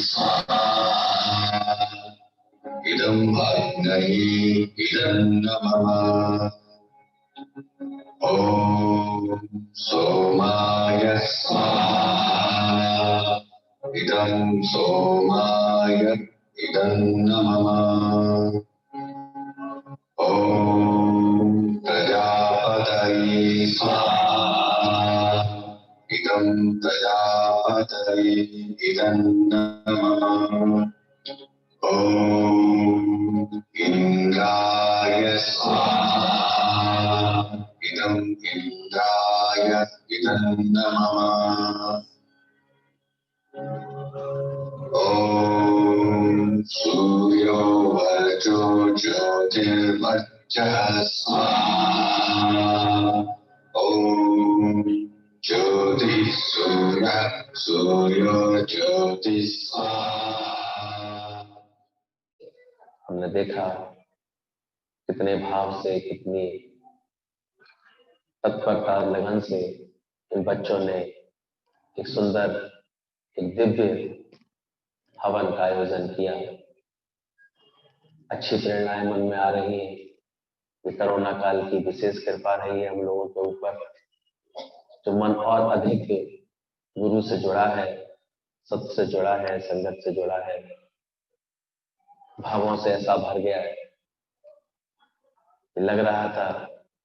स्वाहा इदं भग्नै इदं नमः। ॐ सोमाय स्वाहा इदं सोमाय इदं नमः। ॐ प्रजापतये स्वाहा इदं प्रजापतये इदं नमः। ॐ इन्द्राय स्वाहा इदं इन्द्राय इदं नमः। ॐ सूर्यो वर्चो ज्योतिर्मर्चः स्वाहा। ॐ ज्योतिः सूर्यः सूर्यो ज्योतिः स्वाहा। हमने देखा कितने भाव से, कितनी तत्परता लगन से इन बच्चों ने एक सुंदर, एक दिव्य हवन का आयोजन किया। अच्छी प्रेरणाएं मन में आ रही हैं। ये कोरोना काल की विशेष कृपा रही है हम लोगों के ऊपर, जो मन और अधिक गुरु से जुड़ा है, सत्य से जुड़ा है, संगत से जुड़ा है, भावों से ऐसा भर गया है। लग रहा था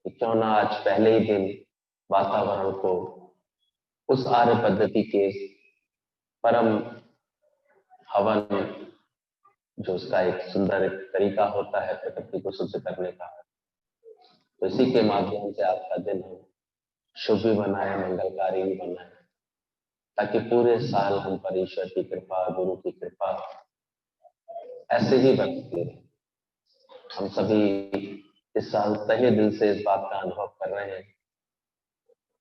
कि क्यों ना आज पहले ही दिन वातावरण को उस आर्य पद्धति के परम हवन, जो उसका एक सुंदर एक तरीका होता है प्रकृति को शुद्ध करने का, तो इसी के माध्यम से आज का दिन हम शुभ भी बनाए, मंगलकारी भी बनाए, ताकि पूरे साल हम पर ईश्वर की कृपा, गुरु की कृपा ऐसे ही बरसती रहे। हम सभी इस साल तहे दिल से इस बात का अनुभव कर रहे हैं,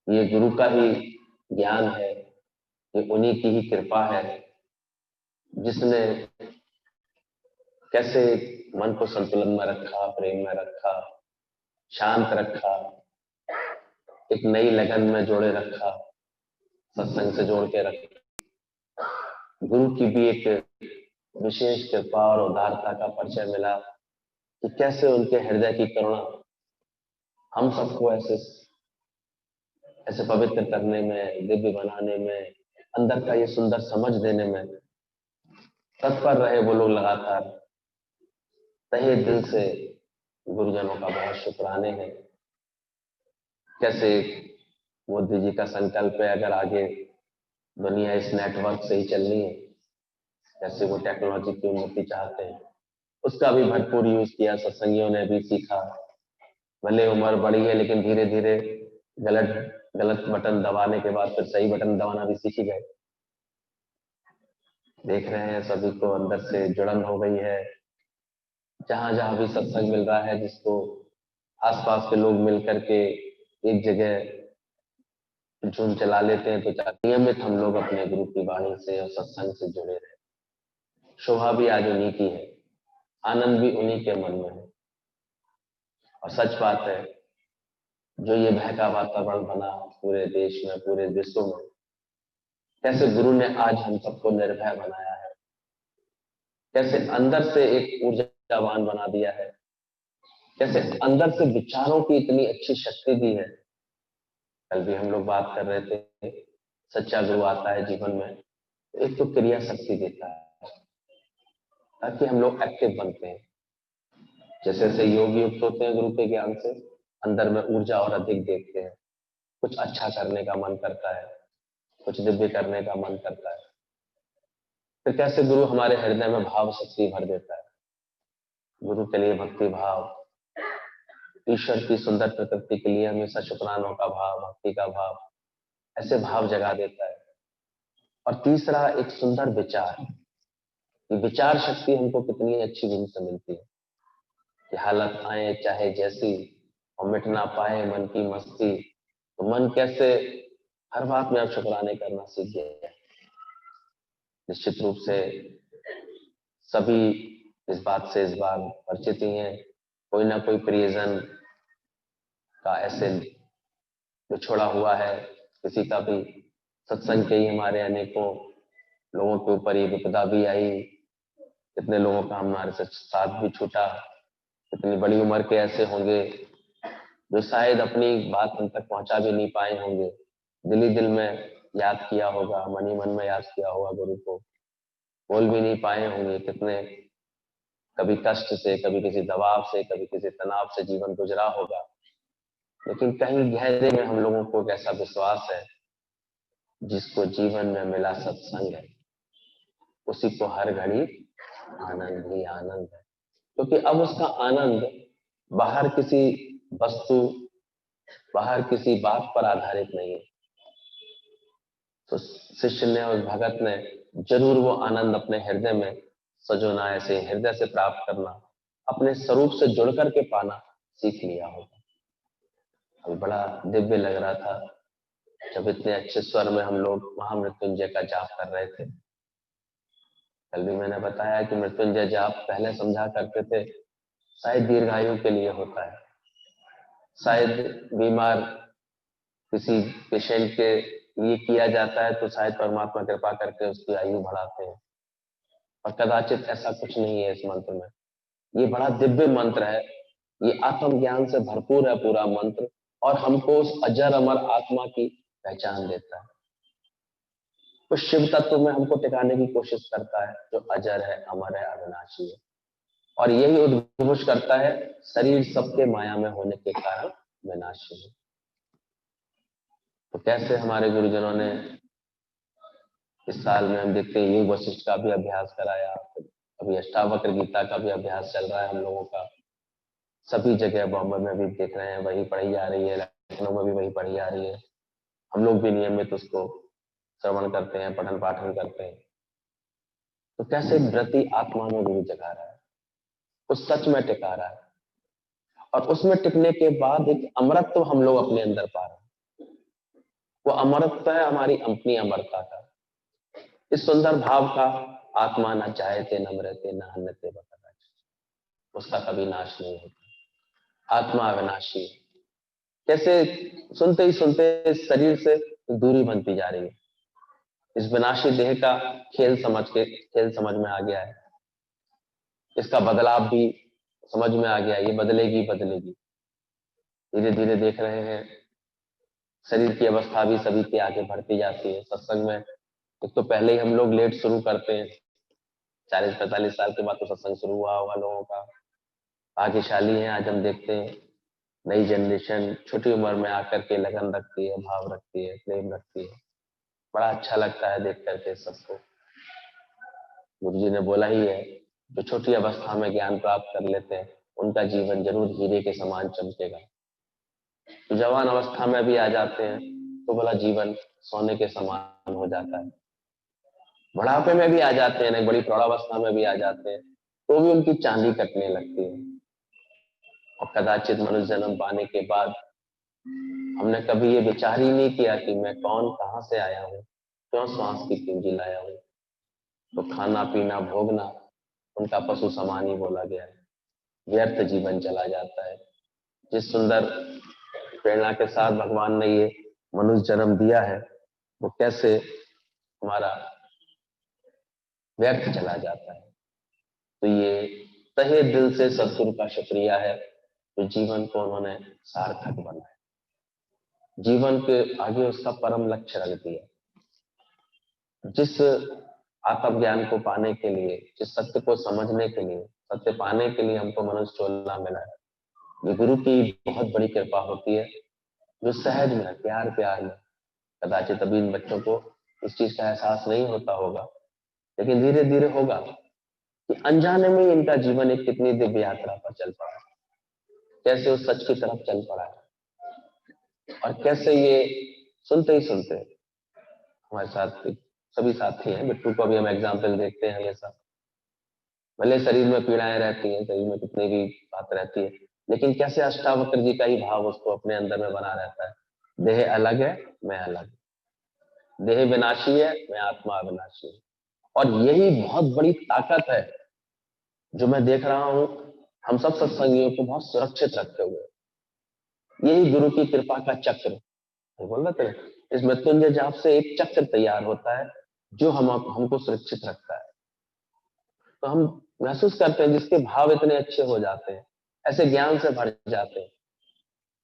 ये गुरु का ही ज्ञान है, ये उन्हीं की ही कृपा है, जिसने कैसे मन को संतुलन में रखा, प्रेम में रखा, शांत रखा, एक नई लगन में जोड़े रखा, सत्संग से जोड़ के रखा। गुरु की भी एक विशेष कृपा और उदारता का परिचय मिला कि कैसे उनके हृदय की करुणा हम सबको ऐसे पवित्र करने में, दिव्य बनाने में, अंदर का ये सुंदर समझ देने में तत्पर रहे वो लोग लगातार। तहे दिल से गुरुजनों का बहुत शुक्राने हैं। कैसे मोदी जी का संकल्प है, अगर आगे दुनिया इस नेटवर्क से ही चलनी है, जैसे वो टेक्नोलॉजी की उन्नति चाहते हैं, उसका भी भरपूर यूज किया। सत्संगियों ने भी सीखा, भले उम्र बड़ी है लेकिन धीरे धीरे गलत बटन दबाने के बाद फिर सही बटन दबाना भी सीख ही गए। देख रहे हैं सभी को अंदर से जुड़न हो गई है। जहां जहां भी सत्संग मिल रहा है, जिसको आसपास के लोग मिल करके एक जगह झूम चला लेते हैं, तो नियमित हम लोग अपने गुरु की वाणी से और सत्संग से जुड़े रहे। शोभा भी आज उन्हीं की है, आनंद भी उन्हीं के मन में है। और सच बात है, जो ये भय का वातावरण बना पूरे देश में, पूरे विश्व में, कैसे गुरु ने आज हम सबको निर्भय बनाया है, कैसे अंदर से एक ऊर्जावान बना दिया है, कैसे अंदर से विचारों की इतनी अच्छी शक्ति दी है। कल भी हम लोग बात कर रहे थे, सच्चा गुरु आता है जीवन में, एक तो क्रिया शक्ति देता है ताकि हम लोग एक्टिव बनते हैं। जैसे जैसे योग युक्त होते हैं गुरु के ज्ञान से, अंदर में ऊर्जा और अधिक देखते हैं, कुछ अच्छा करने का मन करता है, कुछ दिव्य करने का मन करता है। फिर कैसे गुरु हमारे हृदय में भाव शक्ति भर देता है। गुरु के लिए भक्ति भाव, ईश्वर की सुंदर प्रकृति के लिए हमेशा शुक्रानों का भाव, भक्ति का भाव, ऐसे भाव जगा देता है। और तीसरा एक सुंदर विचार, ये विचार शक्ति हमको कितनी अच्छी गुरु से मिलती है कि हालत आए चाहे जैसी और मिट ना पाए मन की मस्ती, तो मन कैसे हर बात में अब शुक्राने करना सीख गया है। निश्चित रूप से सभी इस बात से इस बार परिचित ही हैं, कोई ना कोई प्रियजन का ऐसे बिछोड़ा हुआ है, किसी का भी। सत्संग के ही हमारे अनेकों लोगों के ऊपर ये विपदा भी आई, कितने लोगों का हमारे से साथ भी छूटा, कितनी बड़ी उम्र के ऐसे होंगे जो शायद अपनी बात हम तक पहुंचा भी नहीं पाए होंगे, दिल ही दिल में याद किया होगा, मन ही मन में याद किया होगा गुरु को, बोल भी नहीं पाए होंगे। कितने कभी कष्ट से, कभी किसी दबाव से, कभी किसी तनाव से जीवन गुजरा होगा, लेकिन कहीं गहरे में हम लोगों को एक ऐसा विश्वास है, जिसको जीवन में मिला सत्संग है, उसी को हर घड़ी आनंद ही आनंद है। क्योंकि अब उसका आनंद बाहर किसी वस्तु, बाहर किसी बात पर आधारित नहीं है। तो शिष्य ने, उस भगत ने जरूर वो आनंद अपने हृदय में सजोना, ऐसे हृदय से प्राप्त करना, अपने स्वरूप से जुड़ करके पाना सीख लिया होगा। अभी बड़ा दिव्य लग रहा था जब इतने अच्छे स्वर में हम लोग महामृत्युंजय का जाप कर रहे थे। कल भी मैंने बताया कि मृत्युंजय जाप पहले समझा करते थे शायद दीर्घायु के लिए होता है, शायद बीमार किसी पेशेंट के लिए किया जाता है, तो शायद परमात्मा कृपा करके उसकी आयु बढ़ाते हैं, और कदाचित ऐसा कुछ नहीं है इस मंत्र में। ये बड़ा दिव्य मंत्र है, ये आत्मज्ञान से भरपूर है पूरा मंत्र, और हमको उस अजर अमर आत्मा की पहचान देता है। उस शिव तत्व में हमको टिकाने की कोशिश करता है जो अजर है, अमर है, अविनाशी है, और यही उद्घोष करता है शरीर सबके माया में होने के कारण विनाशी है। तो कैसे हमारे गुरुजनों ने इस साल में हम देखते हैं योग वशिष्ठ का भी अभ्यास कराया, अभी अष्टावक्र गीता का भी अभ्यास चल रहा है हम लोगों का। सभी जगह बॉम्बे में भी देख रहे हैं वही पढ़ी जा रही है, लखनऊ में भी वही पढ़ी जा रही है, हम लोग भी नियमित उसको श्रवण करते हैं, पठन पाठन करते हैं। तो कैसे व्रती आत्मा में गुरु जगा रहा है, उस सच में टिका रहा है, और उसमें टिकने के बाद एक अमरत्व हम लोग अपने अंदर पा रहे हैं। वो अमरत्व है हमारी अपनी अमरता का, इस सुंदर भाव का, आत्मा न चाहते न मरते न हन्नते बकराज, उसका कभी नाश नहीं होता, आत्मा अविनाशी है। कैसे सुनते ही सुनते शरीर से दूरी बनती जा रही है, इस विनाशी देह का खेल समझ में आ गया है, इसका बदलाव भी समझ में आ गया है, ये बदलेगी बदलेगी। धीरे धीरे देख रहे हैं शरीर की अवस्था भी सभी के आगे बढ़ती जाती है। सत्संग में एक तो पहले ही हम लोग लेट शुरू करते हैं, 40-45 साल के बाद तो सत्संग शुरू हुआ होगा लोगों का। भाग्यशाली हैं आज हम देखते हैं नई जनरेशन छोटी उम्र में आकर के लगन रखती है, भाव रखती है, प्रेम रखती है। बड़ा अच्छा लगता है देख करके सबको। गुरु जी ने बोला ही है, जो छोटी अवस्था में ज्ञान प्राप्त कर लेते हैं उनका जीवन जरूर हीरे के समान चमकेगा। तो जवान अवस्था में भी आ जाते हैं तो बोला जीवन सोने के समान हो जाता है। बुढ़ापे में भी आ जाते हैं, बड़ी प्रौढ़ावस्था में भी आ जाते हैं तो भी उनकी चांदी कटने लगती है। और कदाचित मनुष्य जन्म पाने के बाद हमने कभी ये विचार ही नहीं किया कि मैं कौन, कहां से आया हूँ, क्यों श्वास की पूंजी लाया हूँ। तो खाना पीना भोगना उनका पशु समान ही बोला गया है, व्यर्थ जीवन चला जाता है। जिस सुंदर प्रेरणा के साथ भगवान ने ये मनुष्य जन्म दिया है वो कैसे हमारा व्यर्थ चला जाता है। तो ये तहे दिल से सदगुरु का शुक्रिया है जो जीवन को उन्होंने सार्थक बनाया, जीवन के आगे उसका परम लक्ष्य रख दिया। जिस आत्मज्ञान को पाने के लिए, जिस सत्य को समझने के लिए, सत्य पाने के लिए हमको मनुष्य चोला मिला है, ये गुरु की बहुत बड़ी कृपा होती है जो सहज में, प्यार प्यार में। कदाचित अभी इन बच्चों को इस चीज का एहसास नहीं होता होगा, लेकिन धीरे धीरे होगा कि अनजाने में इनका जीवन एक कितनी दिव्य यात्रा पर चल पड़ा है, कैसे उस सच की तरफ चल पड़ा है, और कैसे ये सुनते ही सुनते हमारे साथ सभी साथी हैं। बिट्टू को भी हम एग्जाम्पल देखते हैं हमेशा, भले शरीर में पीड़ाएं रहती हैं, शरीर में कितनी भी बात रहती है, लेकिन कैसे अष्टावक्र जी का ही भाव उसको अपने अंदर में बना रहता है। देह अलग है, मैं अलग, देह विनाशी है, मैं आत्मा अविनाशी हूं। और यही बहुत बड़ी ताकत है जो मैं देख रहा हूं हम सब सत्संगियों को बहुत सुरक्षित रखते हुए। यही गुरु की कृपा का चक्र बोल रहे थे, इस मृत्युंजय जाप से एक चक्र तैयार होता है जो हमको सुरक्षित रखता है। तो हम महसूस करते हैं जिसके भाव इतने अच्छे हो जाते हैं, ऐसे ज्ञान से भर जाते हैं,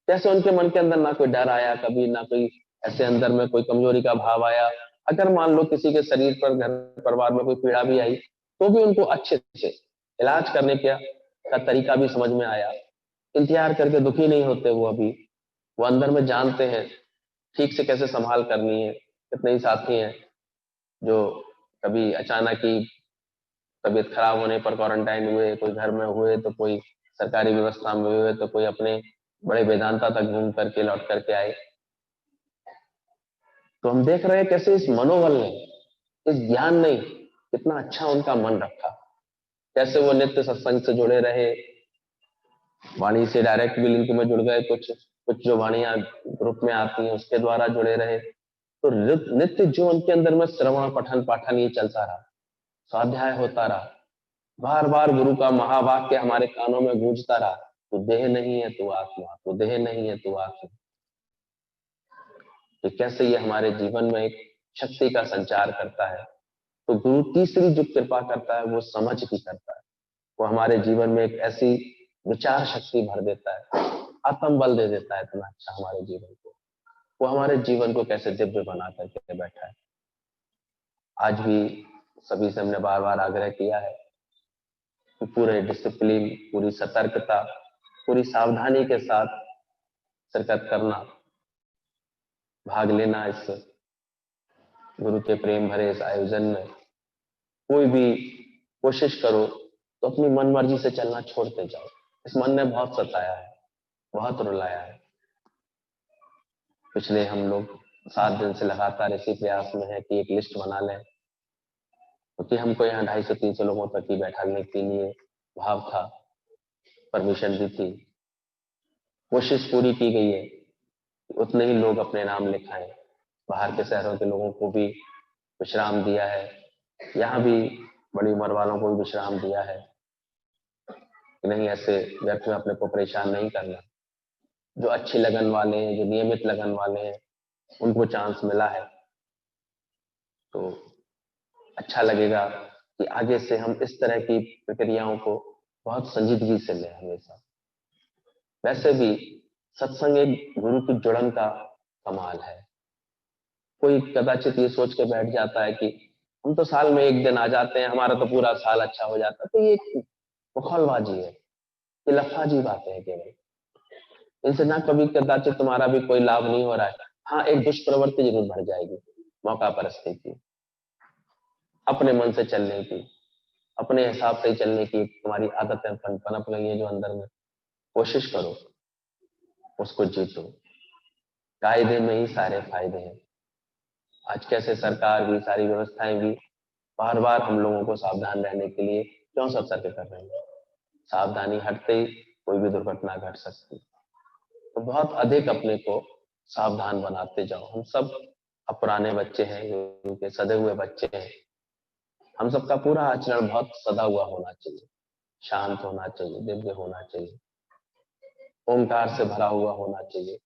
जैसे उनके मन के अंदर ना कोई डर आया कभी, ना कोई ऐसे अंदर में कोई कमजोरी का भाव आया। अगर मान लो किसी के शरीर पर, घर परिवार में कोई पीड़ा भी आई, तो भी उनको अच्छे से इलाज करने का तरीका भी समझ में आया। इंतजार करके दुखी नहीं होते वो अभी, वो अंदर में जानते हैं ठीक से कैसे संभाल करनी है। कितने ही साथी हैं जो कभी अचानक ही तबीयत खराब होने पर क्वारंटाइन हुए, कोई घर में हुए, तो कोई सरकारी व्यवस्था में हुए, तो कोई अपने बड़े वेदांता तक घूम करके लौट करके आए। तो हम देख रहे हैं कैसे इस मनोबल ने, इस ज्ञान ने कितना अच्छा उनका मन रखा, कैसे वो नित्य सत्संग से जुड़े रहे, वाणी से डायरेक्ट भी लिंक में जुड़ गए, कुछ कुछ जो वाणियां ग्रुप में आती हैं उसके द्वारा जुड़े रहे। तो नित्य जो उनके अंदर में श्रवण पठन पाठन ये चलता रहा, स्वाध्याय होता रहा, बार बार गुरु का महावाक्य हमारे कानों में गूंजता रहा, तू देह नहीं है तू आत्मा, तू देह नहीं है तू आत्मा। तो कैसे ये हमारे जीवन में एक शक्ति का संचार करता है। तो गुरु तीसरी जो कृपा करता है वो समझ की करता है। वो हमारे जीवन में एक ऐसी विचार शक्ति भर देता है, आत्म बल दे देता है इतना अच्छा हमारे जीवन को। वो हमारे जीवन को कैसे दिव्य बना करके बैठा है। आज भी सभी से हमने बार बार आग्रह किया है कि पूरे डिसिप्लिन, पूरी सतर्कता, पूरी सावधानी के साथ शिरकत करना, भाग लेना इस गुरु के प्रेम भरे इस आयोजन में। कोई भी कोशिश करो तो अपनी मन मर्जी से चलना छोड़ते जाओ। इस मन ने बहुत सताया है, बहुत रुलाया है। पिछले हम लोग 7 दिन से लगातार इसी प्रयास में है कि एक लिस्ट बना लें, क्योंकि हमको यहाँ 250-300 लोगों तक ही बैठाने के लिए भाव था, परमिशन भी थी। कोशिश पूरी की गई है कि उतने ही लोग अपने नाम लिखाएं। बाहर के शहरों के लोगों को भी विश्राम दिया है, यहाँ भी बड़ी उम्र वालों को भी विश्राम दिया है कि नहीं ऐसे व्यर्थ में अपने को परेशान नहीं करना। जो अच्छी लगन वाले हैं, जो नियमित लगन वाले हैं, उनको चांस मिला है। तो अच्छा लगेगा कि आगे से हम इस तरह की प्रक्रियाओं को बहुत संजीदगी से लें हमेशा। वैसे भी सत्संग एक गुरु की जुड़न का कमाल है। कोई कदाचित ये सोच के बैठ जाता है कि हम तो साल में एक दिन आ जाते हैं, हमारा तो पूरा साल अच्छा हो जाता है। तो ये मखौलबाजी है, ये लफाजी बातें हैं केवल। इनसे ना कभी कदाचित तुम्हारा भी कोई लाभ नहीं हो रहा है। हाँ, एक दुष्प्रवृत्ति जरूर बढ़ जाएगी, मौका परस्ती की, अपने मन से चलने की, अपने हिसाब से चलने की तुम्हारी आदतें पनप गई है जो अंदर में। कोशिश करो, उसको जीतो। कायदे में ही सारे फायदे हैं। आज कैसे सरकार भी, सारी व्यवस्थाएं भी बार बार हम लोगों को सावधान रहने के लिए क्यों सतर्क कर रही है। सावधानी हटते ही कोई भी दुर्घटना घट सकती। तो बहुत अधिक अपने को सावधान बनाते जाओ। हम सब पुराने बच्चे हैं, गुरु के सदे हुए बच्चे हैं। हम सबका पूरा आचरण बहुत सदा हुआ होना चाहिए, शांत होना चाहिए, दिव्य होना चाहिए, ओंकार से भरा हुआ होना चाहिए।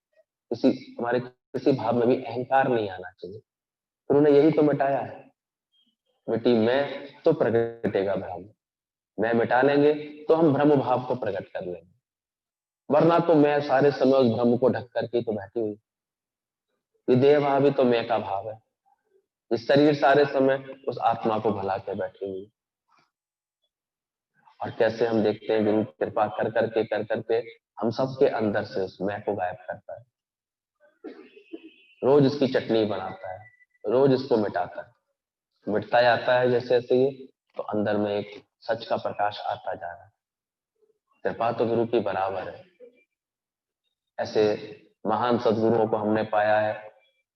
हमारे किसी भाव में भी अहंकार नहीं आना चाहिए। उन्होंने यही तो मिटाया है। मिट्टी में तो प्रगटेगा ब्रह्म। मैं मिटा लेंगे तो हम ब्रह्म भाव को प्रकट कर लेंगे, वरना तो मैं सारे समय उस ब्रह्म को ढक करके तो बैठी हुई। ये देह भाव भी तो मैं का भाव है। इस शरीर सारे समय उस आत्मा को भला के बैठी हुई। और कैसे हम देखते हैं गुरु कृपा कर करके हम सबके अंदर से उस मैं को गायब करता है। रोज इसकी चटनी बनाता है, रोज इसको मिटाता है। मिटता जाता है जैसे जैसे ये, तो अंदर में एक सच का प्रकाश आता जा रहा है। कृपा तो गुरु की बराबर है। ऐसे महान सदगुरुओं को हमने पाया है।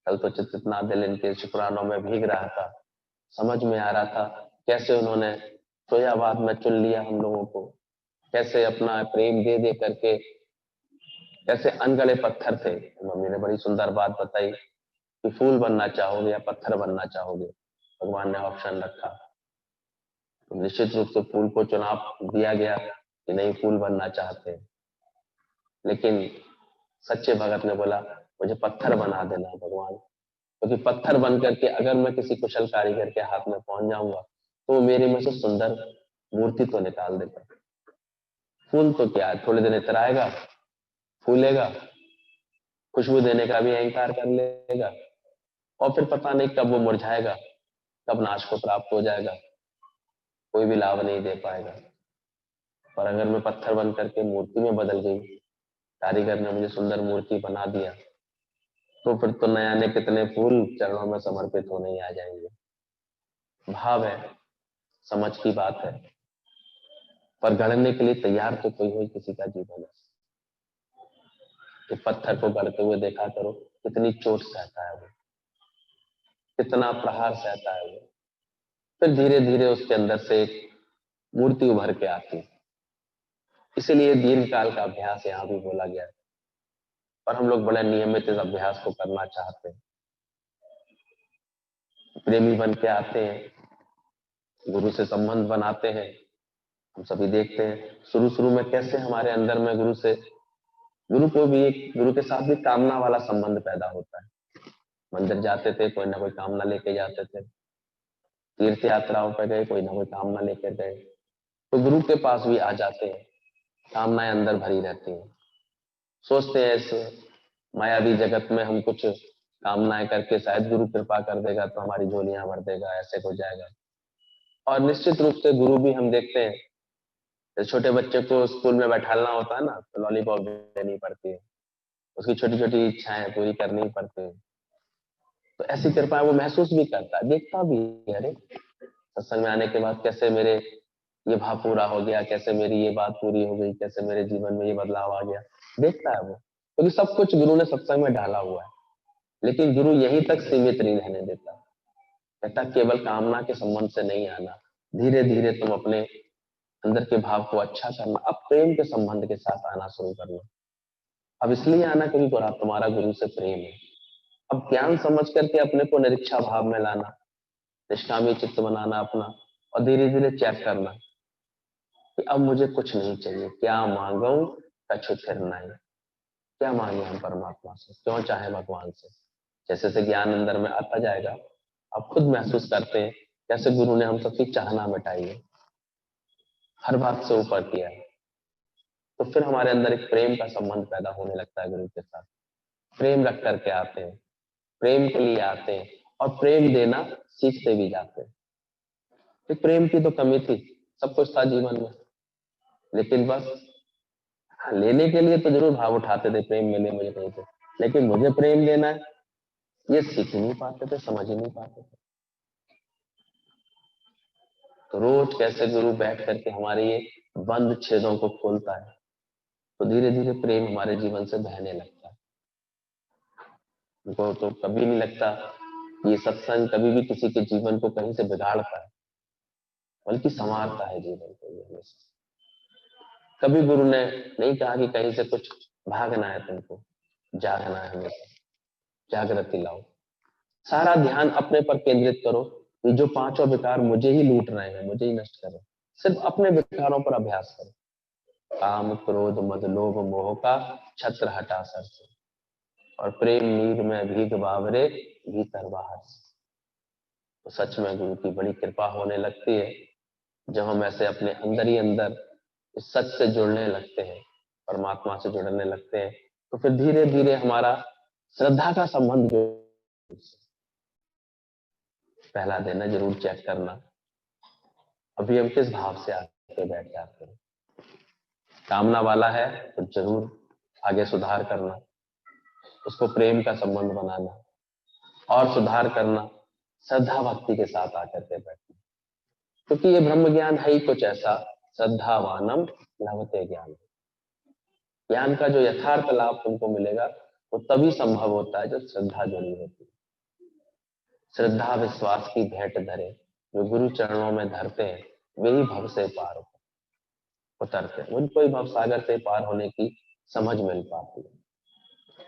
कल तो चित्तनाथ दिल इनके शुक्रानों में भीग रहा था। समझ में आ रहा था कैसे उन्होंने सोयाबाद में चुन लिया हम लोगों को, कैसे अपना प्रेम दे दे करके, कैसे अनगढ़े पत्थर थे। मम्मी ने बड़ी सुंदर बात बताई कि फूल बनना चाहोगे या पत्थर बनना चाहोगे, भगवान ने ऑप्शन रखा। तो निश्चित रूप से फूल को चुनाव दिया गया कि नहीं, फूल बनना चाहते हैं। लेकिन सच्चे भगत ने बोला मुझे पत्थर बना देना भगवान, क्योंकि पत्थर बन करके अगर मैं किसी कुशल कारीगर के हाथ में पहुंच जाऊंगा तो वो मेरे में से सुंदर मूर्ति तो निकाल देगा। फूल तो क्या है, थोड़े दिन इतराएगा, फूलेगा, खुशबू देने का भी अहंकार कर लेगा और फिर पता नहीं कब वो मुरझाएगा, कब नाश को प्राप्त हो जाएगा, कोई भी लाभ नहीं दे पाएगा। और अगर मैं पत्थर बन करके मूर्ति में बदल गई, कारीगर ने मुझे सुंदर मूर्ति बना दिया, तो फिर तो नया ने कितने फूल चरणों में समर्पित होने ही आ जाएंगे। भाव है, समझ की बात है, पर गढ़ने के लिए तैयार तो कोई हो किसी का जीवन है कि पत्थर को गढ़ते हुए देखा करो, कितनी चोट सहता है वो, कितना प्रहार सहता है वो, फिर धीरे धीरे उसके अंदर से एक मूर्ति उभर के आती है। इसीलिए दीर्घ काल का अभ्यास यहाँ भी बोला गया है और हम लोग बड़े नियमित इस अभ्यास को करना चाहते हैं। प्रेमी बन के आते हैं, गुरु से संबंध बनाते हैं। हम सभी देखते हैं शुरू शुरू में कैसे हमारे अंदर में गुरु के साथ भी कामना वाला संबंध पैदा होता है। मंदिर जाते थे, कोई ना कोई कामना लेके जाते थे, तीर्थ यात्राओं पर गए, कोई ना कोई कामना लेकर गए, तो गुरु के पास भी आ जाते हैं, कामनाएं अंदर भरी रहती हैं। सोचते हैं इस मायावी जगत में हम कुछ कामनाएं करके शायद गुरु कृपा कर देगा तो हमारी झोलियां भर देगा, ऐसे हो जाएगा। और निश्चित रूप से गुरु भी हम देखते हैं, छोटे बच्चे को स्कूल में बैठालना होता है ना, तो लॉलीपॉप देनी पड़ती है, उसकी छोटी छोटी इच्छाएं पूरी करनी पड़ती है। तो ऐसी कृपा वो महसूस भी करता है, देखता भी है, अरे सत्संग में आने के बाद कैसे मेरे ये भाव पूरा हो गया, कैसे मेरी ये बात पूरी हो गई, कैसे मेरे जीवन में ये बदलाव आ गया, देखता है वो। क्योंकि सब कुछ गुरु ने सत्संग में डाला हुआ है। लेकिन गुरु यहीं तक सीमित नहीं रहने देता, कहता केवल कामना के संबंध से नहीं आना, धीरे धीरे तुम अपने अंदर के भाव को अच्छा करना, अब प्रेम के संबंध के साथ आना शुरू करना। अब इसलिए आना क्योंकि तुम्हारा गुरु से प्रेम है। अब ज्ञान समझ करके अपने को निरीक्षा भाव में लाना, निष्कामी चित्त बनाना अपना, और धीरे धीरे चेक करना कि अब मुझे कुछ नहीं चाहिए, क्या मांगू कछु फिर नहीं। क्या मांगे हम परमात्मा से, क्यों चाहे भगवान से। जैसे जैसे ज्ञान अंदर में आता जाएगा, आप खुद महसूस करते हैं कैसे गुरु ने हम सबकी चाहना मिटाई है, हर बात से ऊपर किया है। तो फिर हमारे अंदर एक प्रेम का संबंध पैदा होने लगता है गुरु के साथ। प्रेम रख करके आते हैं, प्रेम के लिए आते हैं और प्रेम देना सीखते भी जाते हैं। तो प्रेम की तो कमी थी, सब कुछ था जीवन में, लेकिन बस लेने के लिए तो जरूर भाव उठाते थे, प्रेम मिले मुझे कहीं से, लेकिन मुझे प्रेम देना है ये सीख ही नहीं पाते थे, समझ ही नहीं पाते थे। तो रोज कैसे गुरु बैठ करके हमारे ये बंद छेदों को खोलता है, तो धीरे धीरे प्रेम हमारे जीवन से बहने लगता है। उनको तो कभी नहीं लगता ये सत्संग कभी भी किसी के जीवन को कहीं से बिगाड़ता है, बल्कि संवारता है जीवन को। ये हमेशा कभी गुरु ने नहीं कहा कि कहीं से कुछ भागना है, तुमको जागना है, हमेशा जागृति लाओ, सारा ध्यान अपने पर केंद्रित करो। ये जो पांचों विकार मुझे ही लूट रहे हैं, मुझे ही नष्ट कर रहे हैं, सिर्फ अपने विकारों पर अभ्यास करो। काम क्रोध मद लोभ मोह का छत्र हटा सर से, और प्रेम नीर में भीग बावरे भीतर बाहर से। तो सच में गुरु की बड़ी कृपा होने लगती है जब हम ऐसे अपने अंदर ही अंदर इस सच से जुड़ने लगते हैं, परमात्मा से जुड़ने लगते हैं। तो फिर धीरे धीरे हमारा श्रद्धा का संबंध जो पहला दिन है, जरूर चेक करना अभी हम किस भाव से आके बैठ जाते हैं। कामना वाला है तो जरूर आगे सुधार करना, उसको प्रेम का संबंध बनाना और सुधार करना, श्रद्धा भक्ति के साथ आकर के बैठना। क्योंकि ये ब्रह्म ज्ञान है ही कुछ ऐसा, श्रद्धावानम लभते ज्ञान। ज्ञान का जो यथार्थ लाभ तुमको मिलेगा वो तभी संभव होता है जब श्रद्धा जुड़ी होती है। श्रद्धा विश्वास की भेंट धरे, जो गुरु चरणों में धरते हैं वही भव से पार उतरते हैं, उनको ही भव सागर से पार होने की समझ मिल पाती है।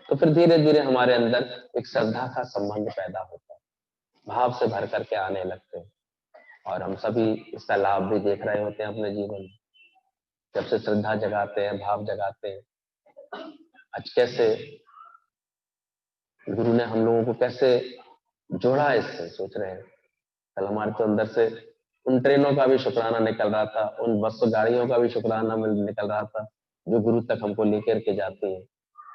तो फिर धीरे धीरे हमारे अंदर एक श्रद्धा का संबंध पैदा होता है, भाव से भर करके आने लगते हैं, और हम सभी इसका लाभ भी देख रहे होते हैं अपने जीवन में। जब से श्रद्धा जगाते हैं, भाव जगाते हैं, आज कैसे गुरु ने हम लोगों को कैसे जोड़ा इससे, सोच रहे हैं कल हमारे तो अंदर से उन ट्रेनों का भी शुक्राना निकल रहा था, उन बस गाड़ियों का भी शुक्राना निकल रहा था जो गुरु तक हमको लेकर के जाती है।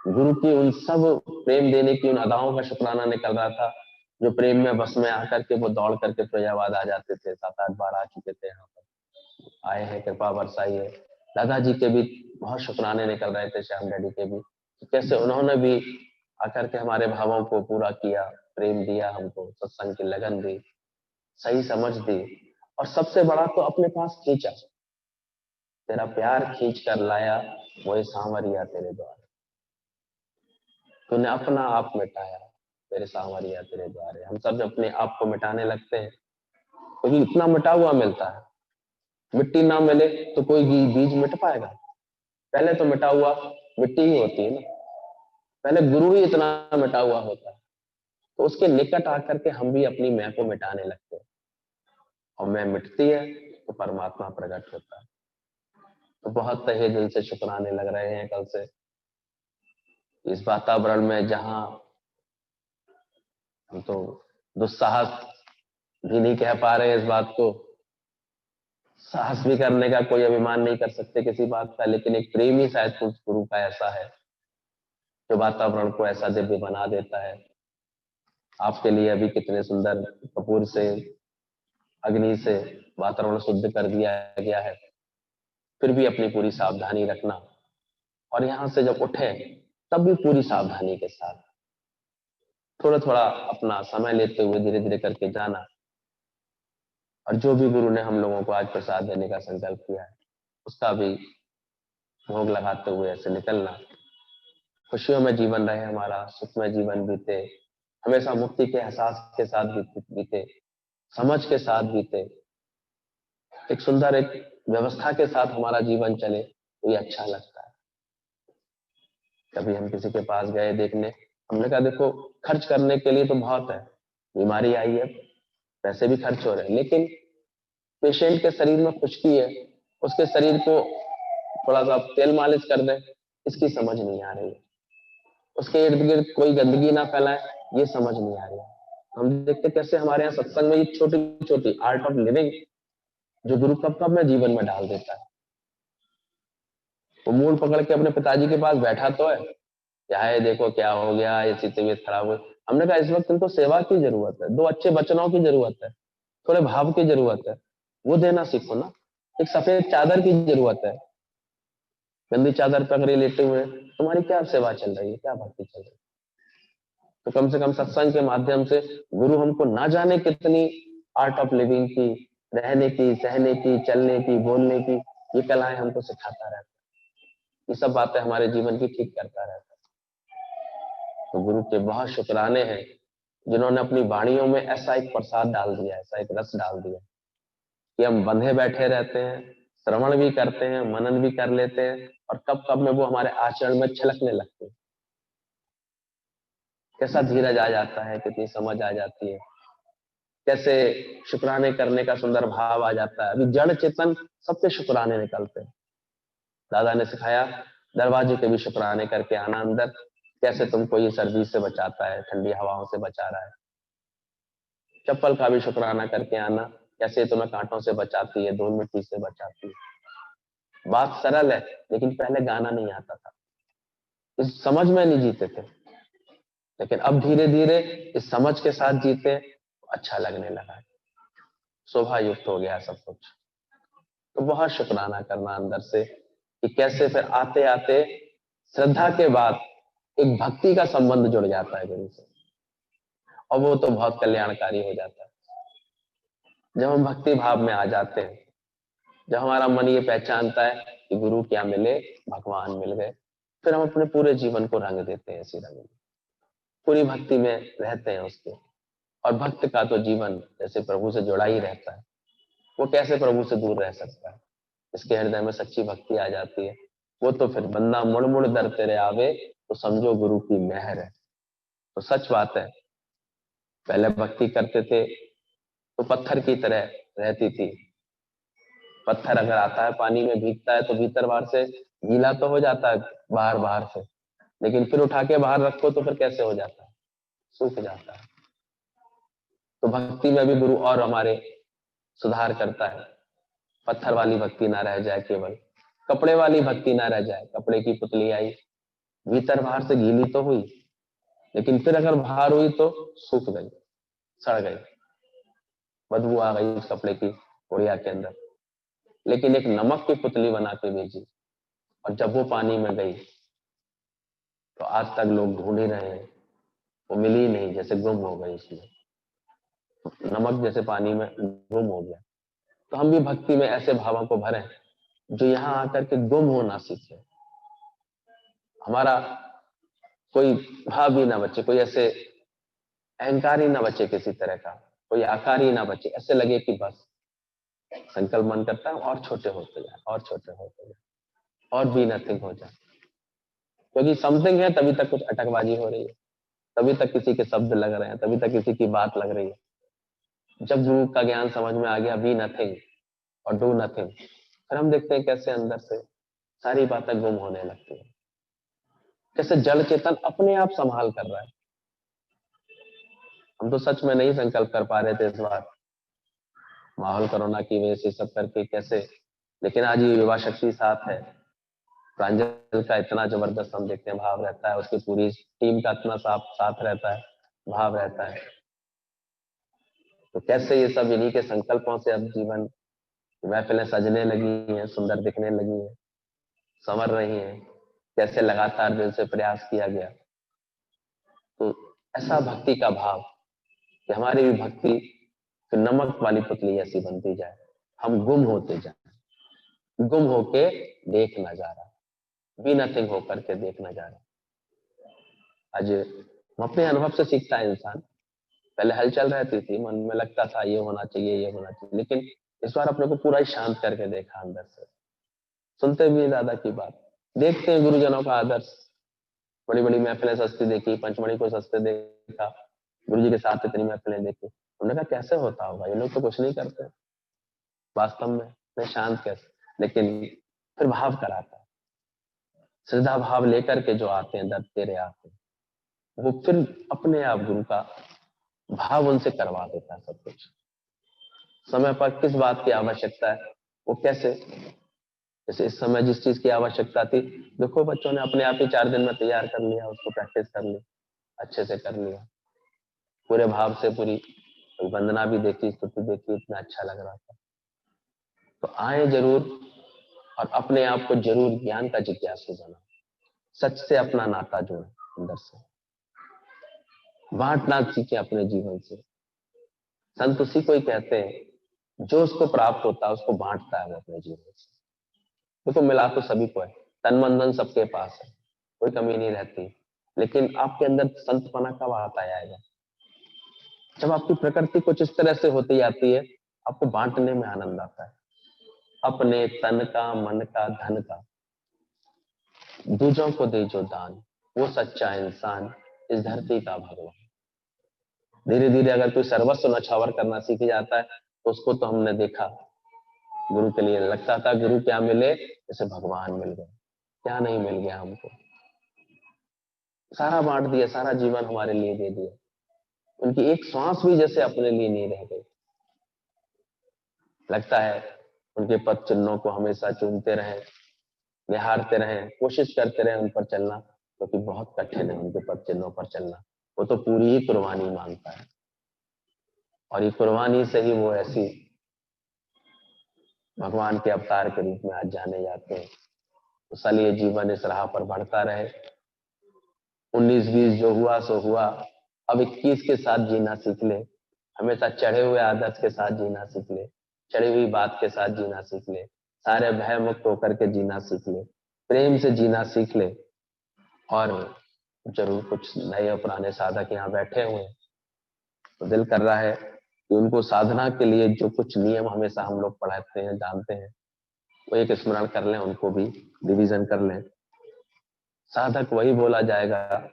गुरु की उन सब प्रेम देने की उन अदाओं का शुक्राना निकल रहा था जो प्रेम में बस में आकर के वो दौड़ करके फिरोजाबाद आ जाते थे। 7-8 बार आ चुके थे, यहाँ पर आए हैं, कृपा बरसाई है। दादाजी के भी बहुत शुक्राने निकल रहे थे, श्याम डैडी के भी, कैसे उन्होंने भी आकर के हमारे भावों को पूरा किया, प्रेम दिया हमको, सत्संग की लगन दी, सही समझ दी, और सबसे बड़ा तो अपने पास खींचा। तेरा प्यार खींच कर लाया वही सांवरिया तेरे द्वार, तूने अपना आप मिटाया तेरे सांवरिया तेरे द्वारे। हम सब जब अपने आप को मिटाने लगते हैं क्योंकि इतना मिटा हुआ मिलता है, मिट्टी ना मिले तो कोई बीज मिट पाएगा? पहले तो मिटा हुआ मिट्टी ही होती है ना, पहले गुरु ही इतना मिटा हुआ होता है, तो उसके निकट आकर के हम भी अपनी मैं को मिटाने लगते हैं, और मैं मिटती है तो परमात्मा प्रकट होता है। तो बहुत तहे दिल से शुक्राने लग रहे हैं कल से इस वातावरण में, जहां हम तो दुस्साहस भी नहीं कह पा रहे हैं इस बात को, साहस भी करने का कोई अभिमान नहीं कर सकते किसी बात का, लेकिन एक प्रेम ही शायद कुछ गुरु का ऐसा है जो वातावरण को ऐसा दिव्य बना देता है। आपके लिए अभी कितने सुंदर कपूर से, अग्नि से वातावरण शुद्ध कर दिया गया है, फिर भी अपनी पूरी सावधानी रखना, और यहां से जब उठे तब भी पूरी सावधानी के साथ थोड़ा थोड़ा अपना समय लेते हुए धीरे धीरे करके जाना, और जो भी गुरु ने हम लोगों को आज प्रसाद देने का संकल्प किया है उसका भी भोग लगाते हुए ऐसे निकलना। खुशियों में जीवन रहे हमारा, सुख में जीवन बीते, हमेशा मुक्ति के एहसास के साथ बीते, समझ के साथ बीते, एक सुंदर एक व्यवस्था के साथ हमारा जीवन चले, तो ये अच्छा लगता है। कभी हम किसी के पास गए देखने, हमने कहा देखो खर्च करने के लिए तो बहुत है, बीमारी आई है, पैसे भी खर्च हो रहे हैं, लेकिन पेशेंट के शरीर में खुशकी है, उसके शरीर को थोड़ा सा तेल मालिश कर दे, इसकी समझ नहीं आ रही है। उसके इर्द गिर्द कोई गंदगी ना फैलाए, ये समझ नहीं आ रही है। हम देखते कैसे हमारे यहाँ सत्संग में ये छोटी छोटी आर्ट ऑफ लिविंग जो गुरु कब कब में जीवन में डाल देता है। वो मूड पकड़ के अपने पिताजी के पास बैठा तो है, क्या है देखो क्या हो गया, ये तबीयत खराब हुई। हमने कहा इस वक्त तुमको सेवा की जरूरत है, दो अच्छे वचनों की जरूरत है, थोड़े भाव की जरूरत है, वो देना सीखो ना। एक सफेद चादर की जरूरत है, गंदी चादर पकड़े लेटे हुए तुम्हारी क्या सेवा चल रही है, क्या भक्ति चल रही है? तो कम से कम सत्संग के माध्यम से गुरु हमको ना जाने कितनी आर्ट ऑफ लिविंग की, रहने की, सहने की, चलने की, बोलने की, ये कलाएं हमको सिखाता रहता है। ये सब बातें हमारे जीवन की ठीक करता रहता है। तो गुरु के बहुत शुक्राने हैं जिन्होंने अपनी वाणियों में ऐसा एक प्रसाद डाल दिया, ऐसा एक रस डाल दिया कि हम बंधे बैठे रहते हैं, श्रवण भी करते हैं, मनन भी कर लेते हैं, और कब कब में वो हमारे आचरण में छलकने लगते हैं। कैसा धीरज आ जाता है, कितनी समझ आ जाती है, कैसे शुक्राने करने का सुंदर भाव आ जाता है। अभी जड़ चेतन सबके शुक्राने निकलते हैं। दादा ने सिखाया दरवाजे के भी शुक्राने करके आना अंदर, कैसे तुमको ये सर्दी से बचाता है, ठंडी हवाओं से बचा रहा है। चप्पल का भी शुक्राना करके आना, कैसे तुम्हें कांटों से बचाती है, धूल मिट्टी से बचाती है। बात सरल है, लेकिन पहले गाना नहीं आता था, इस समझ में नहीं जीते थे, लेकिन अब धीरे धीरे इस समझ के साथ जीते, अच्छा लगने लगा है, शोभा युक्त हो गया सब कुछ। तो बहुत शुक्राना करना अंदर से कि कैसे फिर आते आते श्रद्धा के बाद एक भक्ति का संबंध जुड़ जाता है गुरु से, और वो तो बहुत कल्याणकारी हो जाता है। जब हम भक्ति भाव में आ जाते हैं, जब हमारा मन ये पहचानता है कि गुरु क्या मिले, भगवान मिल गए, फिर हम अपने पूरे जीवन को रंग देते हैं, इसी रंग में पूरी भक्ति में रहते हैं उसके। और भक्त का तो जीवन जैसे प्रभु से जुड़ा ही रहता है, वो कैसे प्रभु से दूर रह सकता है? इसके हृदय में सच्ची भक्ति आ जाती है, वो तो फिर बंदा मुड़ मुड़ दर तेरे आवे, तो समझो गुरु की मेहर है। तो सच बात है, पहले भक्ति करते थे तो पत्थर की तरह रहती थी। पत्थर अगर आता है पानी में भीगता है तो भीतर बाहर से गीला तो हो जाता है, बाहर बाहर से, लेकिन फिर उठा के बाहर रखो तो फिर कैसे हो जाता है? सूख जाता है। तो भक्ति में भी गुरु और हमारे सुधार करता है। पत्थर वाली भक्ति ना रह जाए, केवल कपड़े वाली भक्ति ना रह जाए। कपड़े की पुतली आई, भीतर बाहर से गीली तो हुई, लेकिन फिर अगर बाहर हुई तो सूख गई, सड़ गई, बदबू आ गई उस कपड़े की गुड़िया के अंदर। लेकिन एक नमक की पुतली बना के भेजी, और जब वो पानी में गई तो आज तक लोग ढूंढ ही रहे हैं, वो मिली ही नहीं, जैसे गुम हो गई उसमें, नमक जैसे पानी में गुम हो गया। तो हम भी भक्ति में ऐसे भावों को भरें जो यहाँ आकर के गुम होना सीखे। हमारा कोई भाव भी ना बचे, कोई ऐसे अहंकार ही ना बचे किसी तरह का, कोई आकार ही ना बचे। ऐसे लगे कि बस संकल्प मन करता है और छोटे होते जाए, और छोटे होते जाए, और भी नथिंग हो जाए। क्योंकि समथिंग है तभी तक कुछ अटकबाजी हो रही है, तभी तक किसी के शब्द लग रहे हैं, तभी तक किसी की बात लग रही है। जब गुरु का ज्ञान समझ में आ गया, बी नथिंग और डू नथिंग, फिर हम देखते हैं कैसे अंदर से सारी बातें गुम होने लगती है, कैसे जड़ चेतन अपने आप संभाल कर रहा है। हम तो सच में नहीं संकल्प कर पा रहे थे इस बार, माहौल कोरोना की वजह से सब करके कैसे, लेकिन आज ये युवा शक्ति साथ है। प्रांजल का इतना जबरदस्त हम देखते हैं भाव रहता है, उसकी पूरी टीम का इतना साथ रहता है, भाव रहता है। तो कैसे ये सब इन्हीं के संकल्पों से अब जीवन महफिलें सजने लगी हैं, सुंदर दिखने लगी हैं, संवर रही हैं, कैसे लगातार दिल से प्रयास किया गया। तो ऐसा भक्ति का भाव कि हमारी भी भक्ति फिर नमक वाली पुतली ऐसी बनती जाए, हम गुम होते जाए, गुम होके देख ना जा रहा, बी नथिंग होकर के देख ना जा रहा। आज अपने अनुभव से सीखता है इंसान। पहले हलचल रहती थी, मन में लगता था ये होना चाहिए, ये होना चाहिए, लेकिन इस बार अपने को पूरा ही शांत करके देखा अंदर से। सुनते भी दादा की बात, देखते हैं गुरुजनों का आदर्श, बड़ी बड़ी महफिलें सस्ती देखी, पंचमढ़ी को सस्ते देखा, गुरु जी के साथ इतनी महफिलें देखी। उन्होंने कहा कैसे होता होगा, ये लोग तो कुछ नहीं करते वास्तव में, मैं शांत कैसे। लेकिन फिर भाव कराता है, श्रद्धा भाव लेकर के जो आते हैं, दर्द तेरे आते हैं, वो फिर अपने आप गुरु का भाव उनसे करवा देता है सब कुछ। समय पर किस बात की आवश्यकता है, वो कैसे, जैसे इस समय जिस चीज की आवश्यकता थी, देखो बच्चों ने अपने आप ही 4 दिन में तैयार कर लिया, उसको प्रैक्टिस कर ली, अच्छे से कर लिया, पूरे भाव से, पूरी वंदना भी देखी, स्तुति देखी, इतना अच्छा लग रहा था। तो आए जरूर, और अपने आप को जरूर ज्ञान का जिज्ञासु बना, सच से अपना नाता जोड़े, अंदर से बांटना सीखे अपने जीवन से। संत उसी को ही कहते हैं जो उसको प्राप्त होता है उसको बांटता है वो अपने जीवन से। देखो मिला तो सभी को है, तन मन धन सबके पास है, कोई कमी नहीं रहती, लेकिन आपके अंदर संतपना कब आता आएगा, जब आपकी प्रकृति कुछ इस तरह से होती जाती है, आपको बांटने में आनंद आता है। अपने तन का, मन का, धन का दूजों को दे जो दान, वो सच्चा इंसान, इस धरती का भगवान। धीरे धीरे अगर कोई सर्वस्व नछावर करना सीख जाता है, तो उसको तो हमने देखा, गुरु के लिए लगता था गुरु क्या मिले, जैसे भगवान मिल गए। क्या नहीं मिल गया हमको, सारा बांट दिया, सारा जीवन हमारे लिए दे दिया, उनकी एक श्वास भी जैसे अपने लिए नहीं रह गई। लगता है उनके पद चिन्हों को हमेशा चूमते रहें, निहारते रहें, कोशिश करते रहें उन पर चलना, क्योंकि बहुत कठिन है उनके पद चिन्हों पर चलना। वो तो पूरी ही कुर्बानी मांगता है, और ये कुर्बानी से ही वो ऐसी भगवान के अवतार के रूप में आज जाने जाते हैं। तो चलिए जीवन इस राह पर बढ़ता रहे। 19-20 जो हुआ सो हुआ, अब 21 के साथ जीना सीख ले, हमेशा चढ़े हुए आदर्श के साथ जीना सीख ले, चढ़ी हुई बात के साथ जीना सीख ले, सारे भय मुक्त होकर के जीना सीख ले, प्रेम से जीना सीख ले। और जरूर कुछ नए और पुराने साधक यहाँ बैठे हुए हैं, तो दिल कर रहा है कि उनको साधना के लिए जो कुछ नियम हमेशा हम लोग पढ़ाते हैं, जानते हैं, वो एक स्मरण कर लें, उनको भी रिवीजन कर लें। साधक वही बोला जाएगा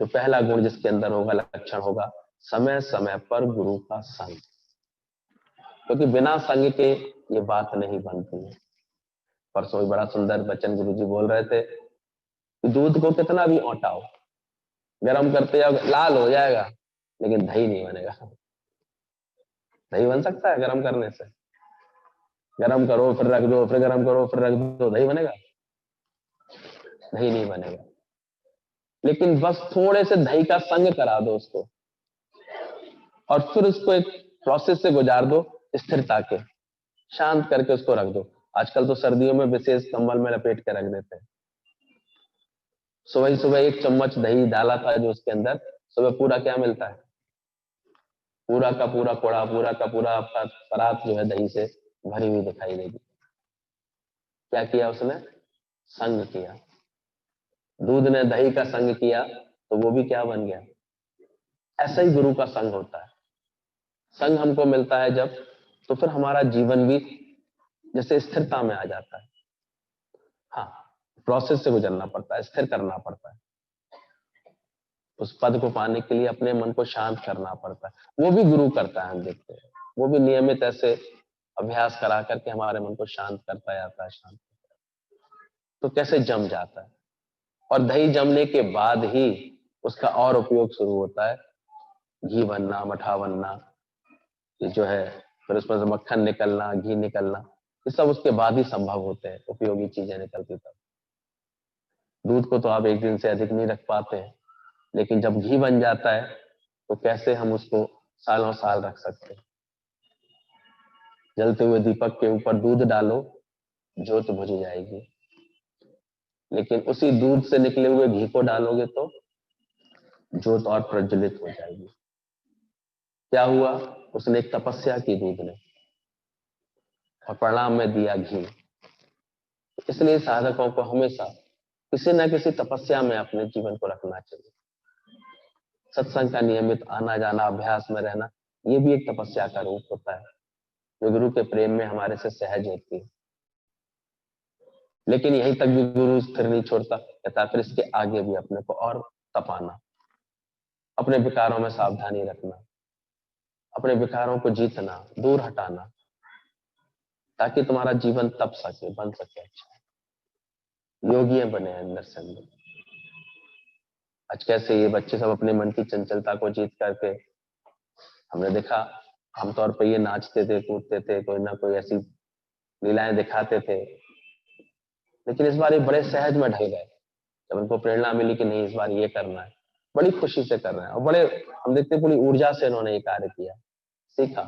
जो पहला गुण जिसके अंदर होगा, लक्षण होगा, समय समय पर गुरु का संग, क्योंकि बिना संग के ये बात नहीं बनती है। परसों भी बड़ा सुंदर वचन गुरु जी बोल रहे थे कि दूध को कितना भी औटाओ, गर्म करते जाओ, लाल हो जाएगा, लेकिन दही नहीं बनेगा। दही बन सकता है गरम करने से? गरम करो फिर रख दो, फिर गरम करो फिर रख दो, दही बनेगा? दही नहीं बनेगा। लेकिन बस थोड़े से दही का संग करा दो उसको, और फिर उसको एक प्रोसेस से गुजार दो, स्थिरता के, शांत करके उसको रख दो। आजकल तो सर्दियों में विशेष कंबल में लपेट के रख देते हैं। सुबह ही सुबह 1 चम्मच दही डाला था जो उसके अंदर, सुबह पूरा क्या मिलता है? पूरा का पूरा कोड़ा, पूरा का पूरा आपका परात जो है दही से भरी हुई दिखाई देगी। क्या किया उसने? संग किया। दूध ने दही का संग किया तो वो भी क्या बन गया? ऐसा ही गुरु का संग होता है। संग हमको मिलता है जब, तो फिर हमारा जीवन भी जैसे स्थिरता में आ जाता है। हाँ, प्रोसेस से गुजरना पड़ता है, स्थिर करना पड़ता है। उस पद को पाने के लिए अपने मन को शांत करना पड़ता है। वो भी गुरु करता है, हम देखते हैं। वो भी नियमित ऐसे अभ्यास करा करके हमारे मन को शांत करता जाता है, शांत। तो कैसे जम जाता है, और दही जमने के बाद ही उसका और उपयोग शुरू होता है। घी बनना, मठा बनना, ये जो है, फिर उसमें से मक्खन निकलना, घी निकलना, ये सब उसके बाद ही संभव होते हैं, उपयोगी चीजें निकलती तब। दूध को तो आप एक दिन से अधिक नहीं रख पाते हैं, लेकिन जब घी बन जाता है तो कैसे हम उसको सालों साल रख सकते हैं। जलते हुए दीपक के ऊपर दूध डालो, ज्योत बुझ जाएगी, लेकिन उसी दूध से निकले हुए घी को डालोगे तो ज्योत और प्रज्वलित हो जाएगी। क्या हुआ? उसने एक तपस्या की दूध ने, और परिणाम में दिया घी। इसलिए साधकों को हमेशा किसी न किसी तपस्या में अपने जीवन को रखना चाहिए। सत्संग का नियमित आना जाना, अभ्यास में रहना, ये भी एक तपस्या का रूप होता है, जो गुरु के प्रेम में हमारे से सहज होती है। लेकिन यहीं तक भी गुरु स्थिर नहीं छोड़ता, कहता फिर इसके आगे भी अपने को और तपाना, अपने विकारों में सावधानी रखना, अपने विकारों को जीतना, दूर हटाना, ताकि तुम्हारा जीवन तप सके, बन सके अच्छा, योगी बने अंदर से अंदर। आज कैसे ये बच्चे सब अपने मन की चंचलता को जीत करके, हमने देखा आमतौर पर ये नाचते थे, कूदते थे, कोई ना कोई ऐसी लीलाएं दिखाते थे, लेकिन इस बार ये बड़े सहज में ढल गए। जब उनको प्रेरणा मिली कि नहीं इस बार ये करना है, बड़ी खुशी से कर रहे हैं, और बड़े हम देखते पूरी ऊर्जा से इन्होंने ये कार्य किया, सीखा।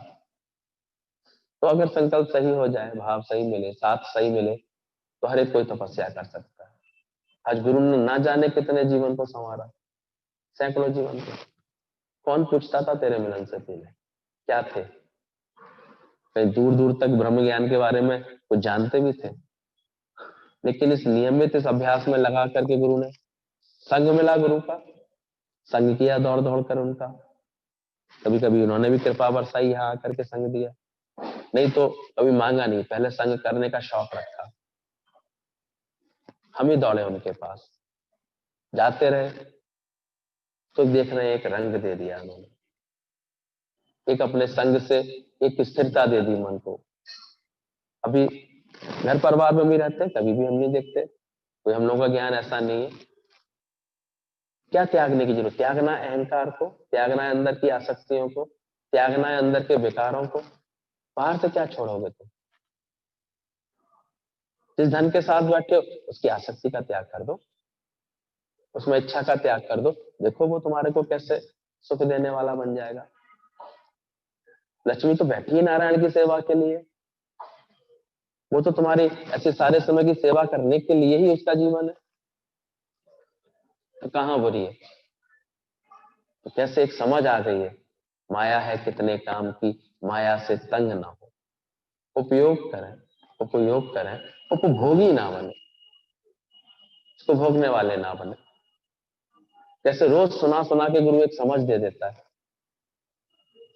तो अगर संकल्प सही हो जाए, भाव सही मिले, साथ सही मिले, तो हर एक कोई तपस्या कर सकता है। आज गुरु ने ना जाने कितने जीवन को संवारा, सैकड़ों जीवन को। कौन पूछता था तेरे मिलन से पहले क्या थे? कहीं दूर दूर तक ब्रह्म ज्ञान के बारे में कुछ जानते भी थे, लेकिन इस नियमित इस अभ्यास में लगा करके गुरु ने संग मिला, गुरु का संग किया, दौड़ दौड़ कर उनका। कभी कभी उन्होंने भी कृपा बरसाई, यहाँ आकर के संग दिया, नहीं तो कभी मांगा नहीं, पहले संग करने का शौक रखा। हम ही दौड़े उनके पास, जाते रहे, तो देख रहे एक रंग दे दिया उन्होंने, एक अपने संग से एक स्थिरता दे दी मन को। अभी घर परिवार में भी रहते, कभी भी हम नहीं देखते, कोई हम लोगों का ज्ञान ऐसा नहीं है। क्या त्यागने की जरूरत? त्यागना है अहंकार को, त्यागना है अंदर की आसक्तियों को, त्यागना है अंदर के विकारों को। बाहर से क्या छोड़ोगे तुम? जिस धन के साथ बैठे हो उसकी आसक्ति का त्याग कर दो, उसमें इच्छा का त्याग कर दो, देखो वो तुम्हारे को कैसे सुख देने वाला बन जाएगा। लक्ष्मी तो बैठी ही नारायण की सेवा के लिए, वो तो तुम्हारी ऐसे सारे समय की सेवा करने के लिए ही उसका जीवन है, तो कहां बुरी है? तो कैसे एक समझ आ गई है, माया है कितने काम की, माया से तंग ना हो, उपयोग करें, उपयोग करें, उपभोगी ना बने, इसको भोगने वाले ना बने। जैसे रोज सुना सुना के गुरु एक समझ दे देता है,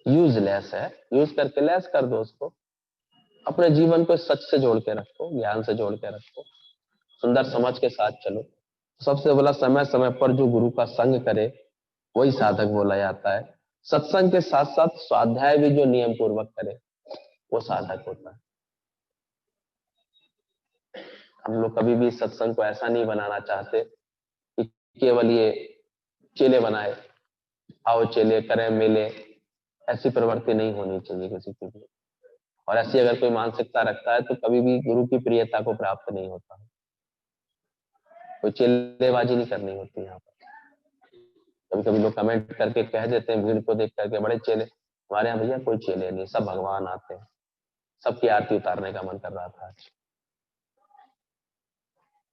यूजलेस है, यूज करके लेस कर दो उसको। अपने जीवन को सच से जोड़ के रखो, ज्ञान से जोड़ के रखो, सुंदर समझ के साथ चलो। सबसे बोला समय समय पर जो गुरु का संग करे वही साधक बोला जाता है। सत्संग के साथ साथ स्वाध्याय भी जो नियम पूर्वक करे वो साधक होता है। हम लोग कभी भी सत्संग को ऐसा नहीं बनाना चाहते कि केवल ये चेले बनाए, आओ चेले करें मेले, ऐसी प्रवृत्ति नहीं होनी चाहिए किसी की भी। और ऐसी अगर कोई मानसिकता रखता है तो कभी भी गुरु की प्रियता को प्राप्त नहीं होता। कोई चिल्लेबाजी नहीं करनी होती यहाँ पर। कभी कभी लोग कमेंट करके कह देते हैं भीड़ को देख करके, बड़े चेले। हमारे यहाँ भैया कोई चेले नहीं, सब भगवान आते हैं। सबकी आरती उतारने का मन कर रहा था आज।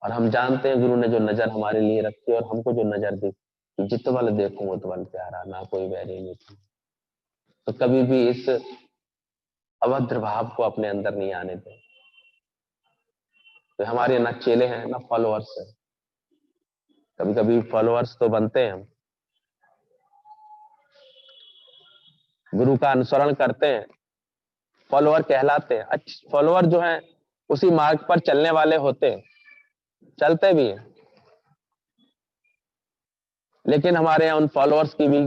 और हम जानते हैं गुरु ने जो नजर हमारे लिए रखी और हमको जो नजर दी कि जित वाले देखूं वो वाले प्यारा, ना कोई वैरी नहीं। तो कभी भी इस अभद्र भाव को अपने अंदर नहीं आने दें। तो हमारे ना चेले हैं ना फॉलोअर्स हैं। कभी कभी फॉलोअर्स तो बनते हैं, हम गुरु का अनुसरण करते हैं, फॉलोअर कहलाते हैं। अच्छे फॉलोअर जो हैं उसी मार्ग पर चलने वाले होते हैं, चलते भी हैं। लेकिन हमारे यहाँ उन फॉलोअर्स की भी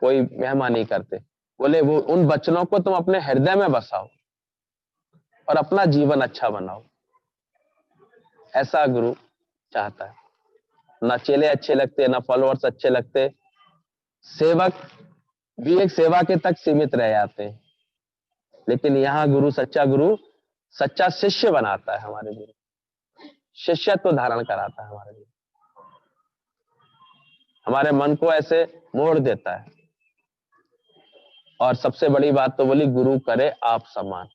कोई महिमा नहीं करते। बोले वो उन वचनों को तुम अपने हृदय में बसाओ और अपना जीवन अच्छा बनाओ, ऐसा गुरु चाहता है। ना चेले अच्छे लगते, ना फॉलोअर्स अच्छे लगते, सेवक भी एक सेवा के तक सीमित रह जाते हैं। लेकिन यहाँ गुरु, सच्चा गुरु सच्चा शिष्य बनाता है। हमारे गुरु शिष्यत्व धारण कराता है हमारे लिए, हमारे मन को ऐसे मोड़ देता है। और सबसे बड़ी बात तो बोली, गुरु करे आप समान।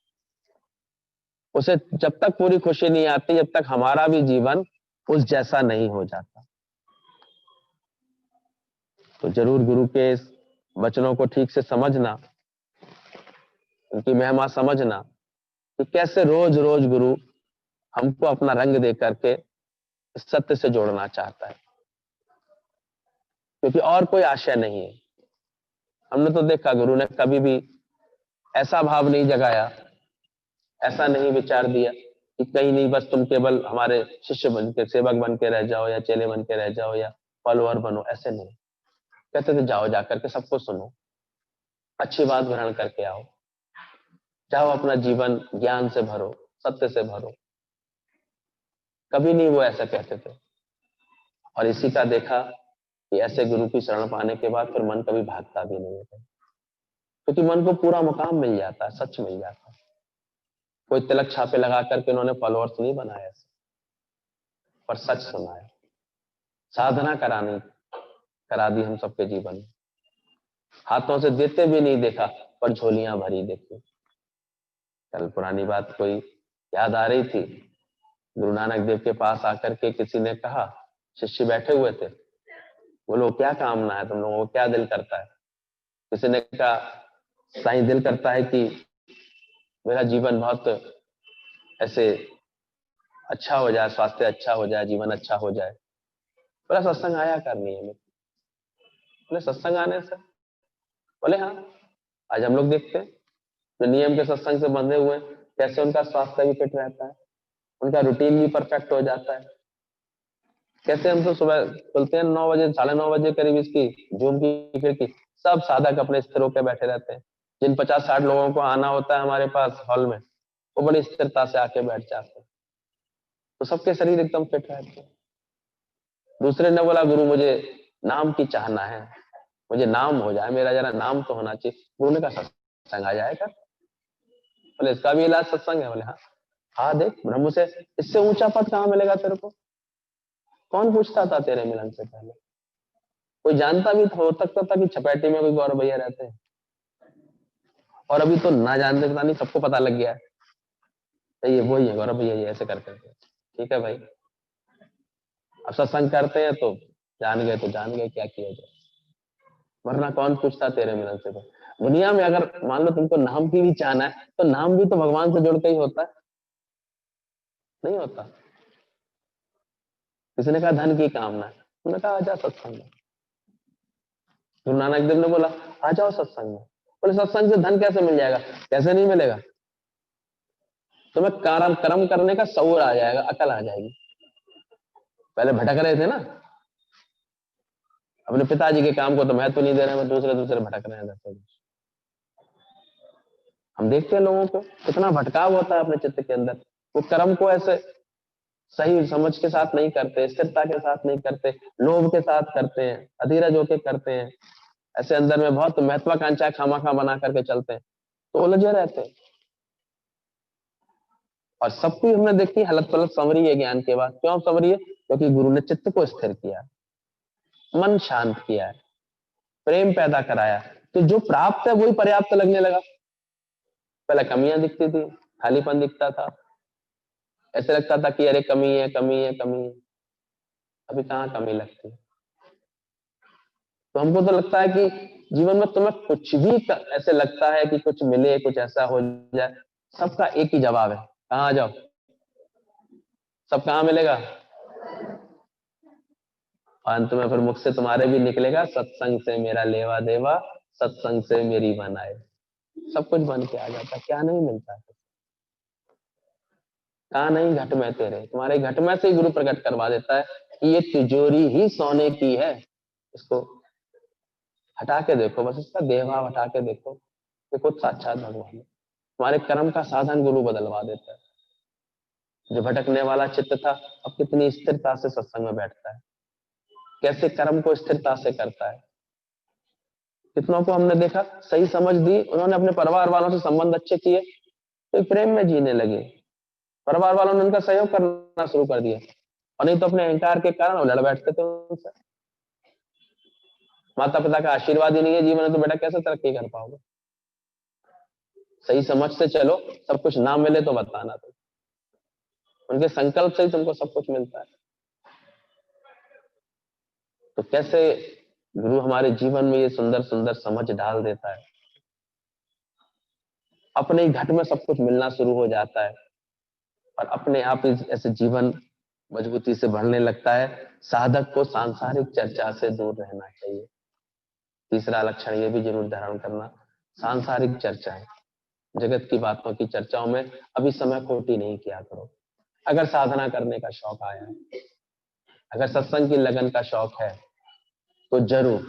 उसे जब तक पूरी खुशी नहीं आती, जब तक हमारा भी जीवन उस जैसा नहीं हो जाता। तो जरूर गुरु के इस वचनों को ठीक से समझना, उनकी महिमा समझना कि कैसे रोज रोज गुरु हमको अपना रंग दे करके सत्य से जोड़ना चाहता है, क्योंकि और कोई आशय नहीं है। हमने तो देखा गुरु ने कभी भी ऐसा भाव नहीं जगाया, ऐसा नहीं विचार दिया कि कहीं नहीं बस तुम केवल हमारे शिष्य बन के, सेवक बन के रह जाओ, या चेले बन के रह जाओ, या फॉलोअर बनो। ऐसे नहीं कहते थे, जाओ जाकर के सबको सुनो, अच्छी बात ग्रहण करके आओ, जाओ अपना जीवन ज्ञान से भरो, सत्य से भरो। कभी नहीं वो ऐसा कहते थे। और इसी का देखा कि ऐसे गुरु की शरण पाने के बाद फिर मन कभी भागता भी नहीं है, क्योंकि मन को पूरा मुकाम मिल जाता है, सच मिल जाता है। कोई तिलक छापे लगा करके उन्होंने फॉलोअर्स नहीं बनाया, पर सच सुनाया, साधना करा दी हम सबके जीवन में। हाथों से देते भी नहीं देखा, पर झोलियां भरी देखी। कल पुरानी बात कोई याद आ रही थी, गुरु नानक देव के पास आकर के किसी ने कहा, शिष्य बैठे हुए थे, बोलो क्या कामना है तुम लोगों को, क्या दिल करता है? किसी ने कहा, साईं दिल करता है कि मेरा जीवन बहुत ऐसे अच्छा हो जाए, स्वास्थ्य अच्छा हो जाए, जीवन अच्छा हो जाए। बोला सत्संग आया करनी है। बोले सत्संग आने से? बोले हाँ, आज हम लोग देखते हैं जो नियम के सत्संग से बंधे हुए हैं, कैसे उनका स्वास्थ्य भी फिट रहता है, उनका रूटीन भी परफेक्ट हो जाता है। कैसे हम तो सुबह खुलते हैं 9 बजे, 9:30 बजे करीब, इसकी जूम की खिड़की, सब साधक अपने स्थिर होकर बैठे रहते हैं। जिन 50-60 लोगों को आना होता है हमारे पास हॉल में, वो बड़ी स्थिरता से आके बैठ जाते हैं। तो सबके शरीर एकदम फिट रहते हैं। दूसरे ने बोला, गुरु मुझे नाम की चाहना है, मुझे नाम हो जाए, मेरा जरा नाम तो होना चाहिए। गुरु ने कहा सत्संग आ जाएगा। बोले इसका भी इलाज सत्संग है? बोले हाँ। हाँ देख, ब्रह्म से इससे ऊंचा पद कहाँ मिलेगा तेरे को? कौन पूछता था तेरे मिलन से पहले? कोई जानता भी हो सकता था कि छपेटी में कोई गौरव भैया रहते हैं? और अभी तो ना जानते पता नहीं सबको पता लग गया है ये वही है गौरव भैया, ये ऐसे करते हैं। ठीक है भाई, अब सत्संग करते हैं तो जान गए, तो जान गए, क्या किया जाए। वरना कौन पूछता तेरे मिलन से? तो दुनिया में अगर मान लो तुमको नाम की भी चाहना है, तो नाम भी तो भगवान से जुड़ के ही होता है, नहीं होता? किसी ने कहा धन की कामना है, उन्होंने कहा आजा सत्संग में। गुरु नानक देव ने बोला आ जाओ सत्संग में। बोले सत्संग से धन कैसे मिल जाएगा? कैसे नहीं मिलेगा? तुम्हें कर्म करने का शऊर आ जाएगा, अकल आ जाएगी। पहले भटक रहे थे ना, अपने पिताजी के काम को तो महत्व नहीं दे रहे हैं, दूसरे भटक रहे हैं। हम देखते हैं लोगों को कितना भटकाव होता है अपने चित्त के अंदर। वो कर्म को ऐसे सही समझ के साथ नहीं करते, स्थिरता के साथ नहीं करते, लोभ के साथ करते हैं, अधीरज होके करते हैं। ऐसे अंदर में बहुत महत्वाकांक्षा खामा बना करके चलते हैं तो उलझे रहते हैं। और सब कुछ हमने देखी हलत पलत संवरी है ज्ञान के बाद। क्यों संवरी है? क्योंकि गुरु ने चित्त को स्थिर किया, मन शांत किया है, प्रेम पैदा कराया, तो जो प्राप्त है वही पर्याप्त लगने लगा। पहले कमियां दिखती थी, खालीपन दिखता था, ऐसे लगता था कि अरे कमी है कमी है कमी है। अभी कहाँ कमी लगती है? तो हमको तो लगता है कि जीवन में तुम्हें कुछ भी ऐसे लगता है कि कुछ मिले, कुछ ऐसा हो जाए, सबका एक ही जवाब है, कहाँ आ जाओ। सब कहाँ मिलेगा? अंत में फिर मुख से तुम्हारे भी निकलेगा, सत्संग से मेरा लेवा देवा, सत्संग से मेरी बनाए। सब कुछ बन के आ जाता, क्या नहीं मिलता है? कहा नहीं घट में तेरे, तुम्हारे घट में से ही गुरु प्रकट करवा देता है कि ये तिजोरी ही सोने की है, इसको हटा के देखो, बस इसका देहभाव हटा के देखो, ये खुद साक्षात भगवान है। तुम्हारे कर्म का साधन गुरु बदलवा देता है। जो भटकने वाला चित्त था, अब कितनी स्थिरता से सत्संग में बैठता है, कैसे कर्म को स्थिरता से करता है। कितनों को हमने देखा, सही समझ दी, उन्होंने अपने परिवार वालों से संबंध अच्छे किए तो प्रेम में जीने लगे, परिवार वालों ने उनका सहयोग करना शुरू कर दिया, और नहीं तो अपने अहंकार के कारण वो लड़ बैठते थे उनसे। माता पिता का आशीर्वाद ही नहीं है जीवन में तो बेटा कैसे तरक्की कर पाओगे? सही समझ से चलो, सब कुछ ना मिले तो बताना, तुम उनके संकल्प से ही तुमको सब कुछ मिलता है। तो कैसे गुरु हमारे जीवन में ये सुंदर सुंदर समझ डाल देता है, अपने ही घट में सब कुछ मिलना शुरू हो जाता है, और अपने आप ऐसे जीवन मजबूती से बढ़ने लगता है। साधक को सांसारिक चर्चा से दूर रहना चाहिए। तीसरा लक्षण ये भी जरूर धारण करना, सांसारिक चर्चाएं, जगत की बातों की चर्चाओं में अभी समय खोटी नहीं किया करो। अगर साधना करने का शौक आया है, अगर सत्संग की लगन का शौक है तो जरूर,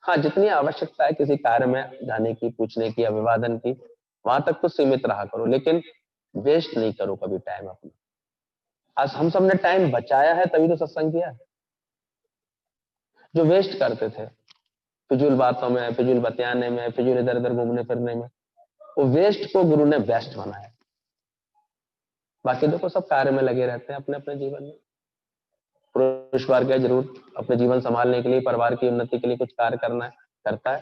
हाँ जितनी आवश्यकता है किसी कार्य में जाने की, पूछने की, अभिवादन की, वहां तक तो सीमित रहा करो, लेकिन वेस्ट नहीं करो कभी टाइम अपना। आज हम सब ने टाइम बचाया है तभी तो सत्संग किया। जो वेस्ट करते थे फिजूल बातों में, फिजूल बतियाने में, फिजूल इधर उधर घूमने फिरने में, वो वेस्ट को गुरु ने बेस्ट बनाया। बाकी देखो सब कार्य में लगे रहते हैं अपने अपने जीवन में। पुरुष वर्ग है जरूर अपने जीवन संभालने के लिए, परिवार की उन्नति के लिए कुछ कार्य करना है, करता है।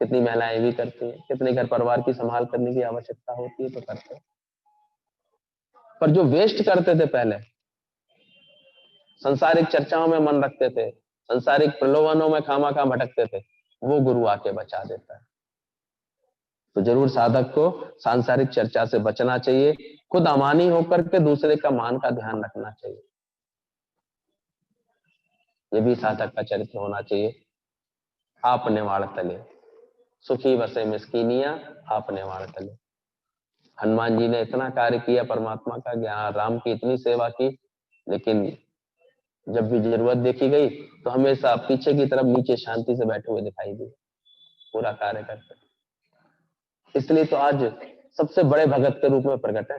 कितनी महिलाएं भी करती हैं, कितने घर परिवार की संभाल करने की आवश्यकता होती है तो करते हैं। पर जो वेस्ट करते थे पहले, संसारिक चर्चाओं में मन रखते थे, संसारिक प्रलोभनों में खामा भटकते थे, वो गुरु आके बचा देता है। तो जरूर साधक को सांसारिक चर्चा से बचना चाहिए, खुद अमानी होकर के दूसरे का मान का ध्यान रखना चाहिए। ये भी साधक का चरित्र होना चाहिए। आपने वाड़ तले सुखी बसे मिस्कीनिया, आपने वाड़ तले। हनुमान जी ने इतना कार्य किया परमात्मा का, ज्ञान राम की इतनी सेवा की, लेकिन जब भी जरूरत देखी गई तो हमेशा पीछे की तरफ नीचे शांति से बैठे हुए दिखाई दिए, पूरा कार्य करते। इसलिए तो आज सबसे बड़े भगत के रूप में प्रकट है।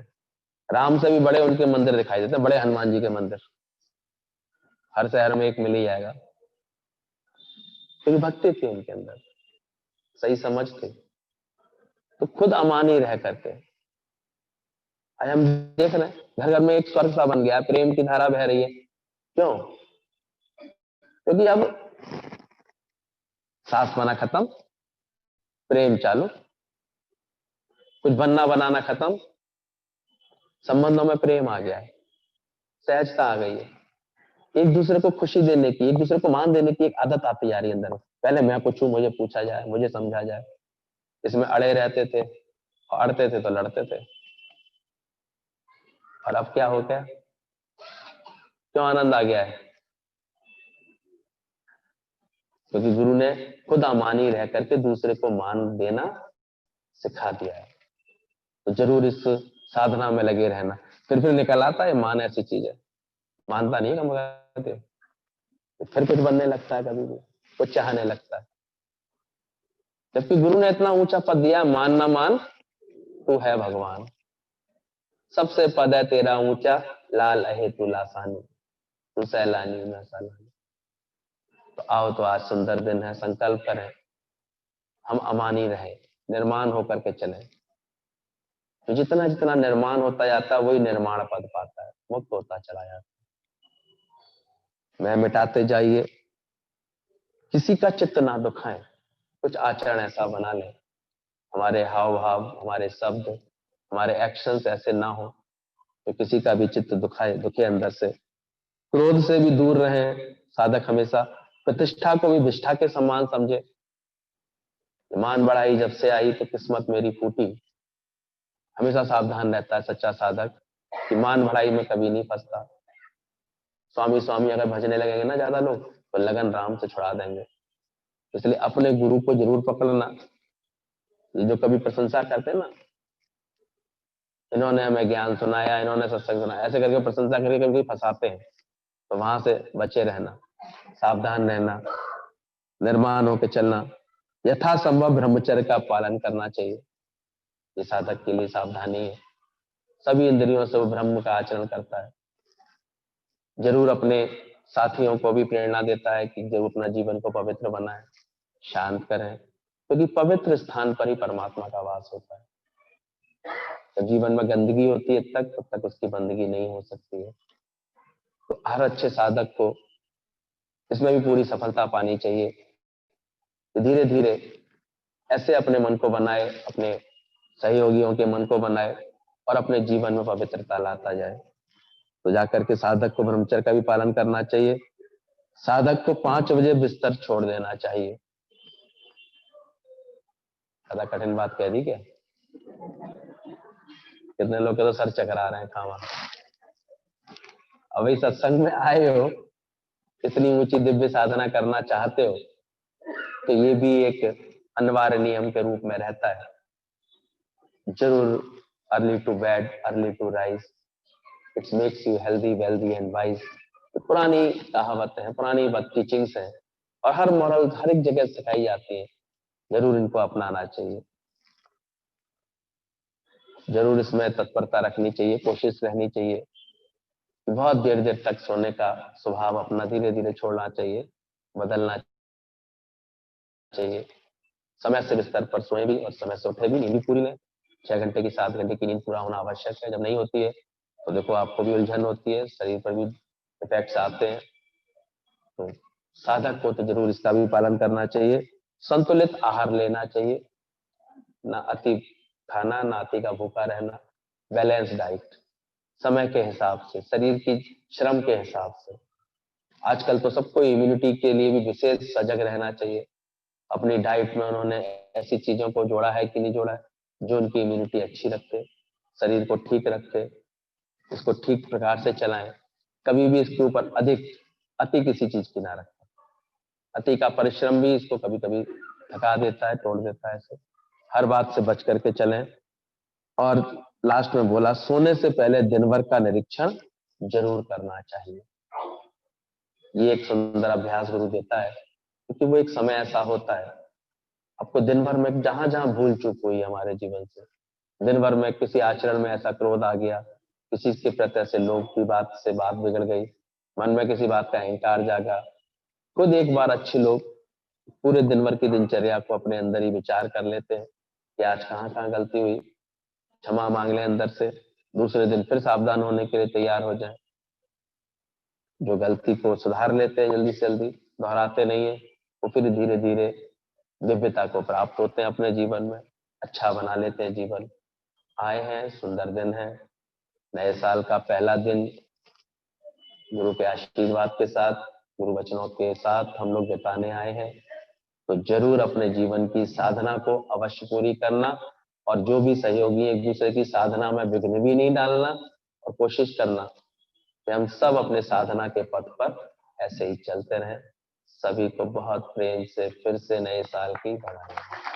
राम से भी बड़े उनके मंदिर दिखाई देते, बड़े हनुमान जी के मंदिर हर शहर में एक मिल ही जाएगा, क्योंकि भक्ति थी उनके अंदर, सही समझ थी। तो खुद अमानी रह करके आज हम देख रहे हैं घर घर में एक स्वर्ग सा बन गया, प्रेम की धारा बह रही है। क्यों? क्योंकि अब सास बना खत्म, प्रेम चालू, कुछ बनना बनाना खत्म, संबंधों में प्रेम आ गया है, सहजता आ गई है, एक दूसरे को खुशी देने की, एक दूसरे को मान देने की एक आदत आती जा रही है अंदर। पहले मैं पूछूं, मुझे पूछा जाए, मुझे समझा जाए, इसमें अड़े रहते थे, अड़ते थे तो लड़ते थे। और अब क्या हो गया? क्यों आनंद आ गया है? क्योंकि गुरु ने खुद अमानी रह करके दूसरे को मान देना सिखा दिया है। तो जरूर इस साधना में लगे रहना। फिर निकल आता है मान ऐसी चीज है, मानता नहीं कम करते, फिर कुछ बनने लगता है, कभी भी कुछ चाहने लगता है। जबकि गुरु ने इतना ऊंचा पद दिया, मान ना मान तू है भगवान, सबसे पद है तेरा ऊंचा, लाल अहे तू लासानी, तू सैलानी मैं सैलानी। तो आओ तो आज सुंदर दिन है, संकल्प करें हम अमानी रहे, निर्माण होकर के चले। तो जितना जितना निर्माण होता जाता है वही निर्माण पद पाता है, मुक्त होता चला जाता है। मैं मिटाते जाइए, किसी का चित्त ना दुखाएं, कुछ आचरण ऐसा बना ले, हमारे हाव भाव, हमारे शब्द, हमारे एक्शंस ऐसे ना हो तो किसी का भी चित्त दुखे अंदर से। क्रोध से भी दूर रहे साधक हमेशा, प्रतिष्ठा को भी विष्ठा के समान समझे। मान बढ़ाई जब से आई तो किस्मत मेरी फूटी। हमेशा सावधान रहता है सच्चा साधक कि मान बढ़ाई में कभी नहीं फंसता। स्वामी स्वामी अगर भजने लगेंगे ना ज्यादा लोग तो लगन राम से छुड़ा देंगे। इसलिए अपने गुरु को जरूर पकड़ना। ये जो कभी प्रशंसा करते हैं ना, इन्होंने हमें ज्ञान सुनाया, इन्होंने सत्संग सुनाया, ऐसे करके प्रशंसा करके कभी फंसाते हैं, तो वहां से बचे रहना, सावधान रहना, निर्माण होकर चलना, यथासंभव ब्रह्मचर्य का पालन करना चाहिए। ये साधक के लिए सावधानी है। सभी इंद्रियों से वो ब्रह्म का आचरण करता है। जरूर अपने साथियों को भी प्रेरणा देता है कि जरूर अपना जीवन को पवित्र बनाएं, शांत करें, क्योंकि पवित्र स्थान पर ही परमात्मा का वास होता है। तो जीवन में गंदगी होती है तब तक उसकी बंदगी नहीं हो सकती है। तो हर अच्छे साधक को इसमें भी पूरी सफलता पानी चाहिए। तो धीरे धीरे ऐसे अपने मन को बनाए, अपने सहयोगियों के मन को बनाए और अपने जीवन में पवित्रता लाता जाए। तो जाकर के साधक को ब्रह्मचर्य का भी पालन करना चाहिए। साधक को 5 बजे बिस्तर छोड़ देना चाहिए। ज्यादा कठिन बात कह दी क्या? कितने लोग के तो सर चकरा रहे हैं खावा। अभी सत्संग में आए हो, इतनी ऊंची दिव्य साधना करना चाहते हो, तो ये भी एक अनिवार्य नियम के रूप में रहता है। जरूर early to bed early to rise, it makes you healthy wealthy and wise. पुरानी कहावत है, पुरानी बात टीचिंग्स है और हर मॉरल हर एक जगह सिखाई जाती है। जरूर इनको अपनाना चाहिए, जरूर इसमें तत्परता रखनी चाहिए, कोशिश रहनी चाहिए। बहुत देर देर तक सोने का स्वभाव अपना धीरे धीरे छोड़ना चाहिए, बदलना चाहिए। समय से बिस्तर पर सोए भी और समय से उठे भी, नींद भी पूरी लें। 6 घंटे की 7 घंटे की नींद पूरा होना आवश्यक है। जब नहीं होती है तो देखो आपको भी उलझन होती है, शरीर पर भी इफेक्ट्स आते हैं। तो साधक को तो जरूर इसका भी पालन करना चाहिए। संतुलित आहार लेना चाहिए, ना अति खाना ना अति का भूखा रहना, बैलेंस डाइट, समय के हिसाब से, शरीर की श्रम के हिसाब से। आजकल तो सबको इम्यूनिटी के लिए भी विशेष सजग रहना चाहिए। अपनी डाइट में उन्होंने ऐसी चीजों को जोड़ा है कि नहीं जोड़ा है जो उनकी इम्यूनिटी अच्छी रखे, शरीर को ठीक रखे, इसको ठीक प्रकार से चलाएं। कभी भी इसके ऊपर अति किसी चीज की ना रखें। अति का परिश्रम भी इसको कभी कभी थका देता है, तोड़ देता है। इसे हर बात से बच करके चलें। और लास्ट में बोला, सोने से पहले दिन भर का निरीक्षण जरूर करना चाहिए। ये एक सुंदर अभ्यास गुरु देता है, क्योंकि वो एक समय ऐसा होता है आपको दिन भर में जहां जहां भूल चूक हुई हमारे जीवन से, दिन भर में किसी आचरण में ऐसा क्रोध आ गया, किसी के प्रति ऐसे लोग की बात से बात बिगड़ गई, मन में किसी बात का अहंकार जागा, खुद एक बार अच्छे लोग पूरे दिन भर की दिनचर्या को अपने अंदर ही विचार कर लेते हैं कि आज कहाँ कहाँ गलती हुई, क्षमा मांग लें अंदर से, दूसरे दिन फिर सावधान होने के लिए तैयार हो जाए। जो गलती को सुधार लेते हैं जल्दी से जल्दी, दोहराते नहीं है, वो फिर धीरे धीरे दिव्यता को प्राप्त होते हैं अपने जीवन में, अच्छा बना लेते हैं जीवन। आए हैं, सुंदर दिन है, नए साल का पहला दिन गुरु के आशीर्वाद के साथ, गुरु वचनों के साथ हम लोग बिताने आए हैं। तो जरूर अपने जीवन की साधना को अवश्य पूरी करना, और जो भी सहयोगी एक दूसरे की साधना में विघ्न भी नहीं डालना, और कोशिश करना कि हम सब अपने साधना के पथ पर ऐसे ही चलते रहें। सभी को बहुत प्रेम से फिर से नए साल की बधाई।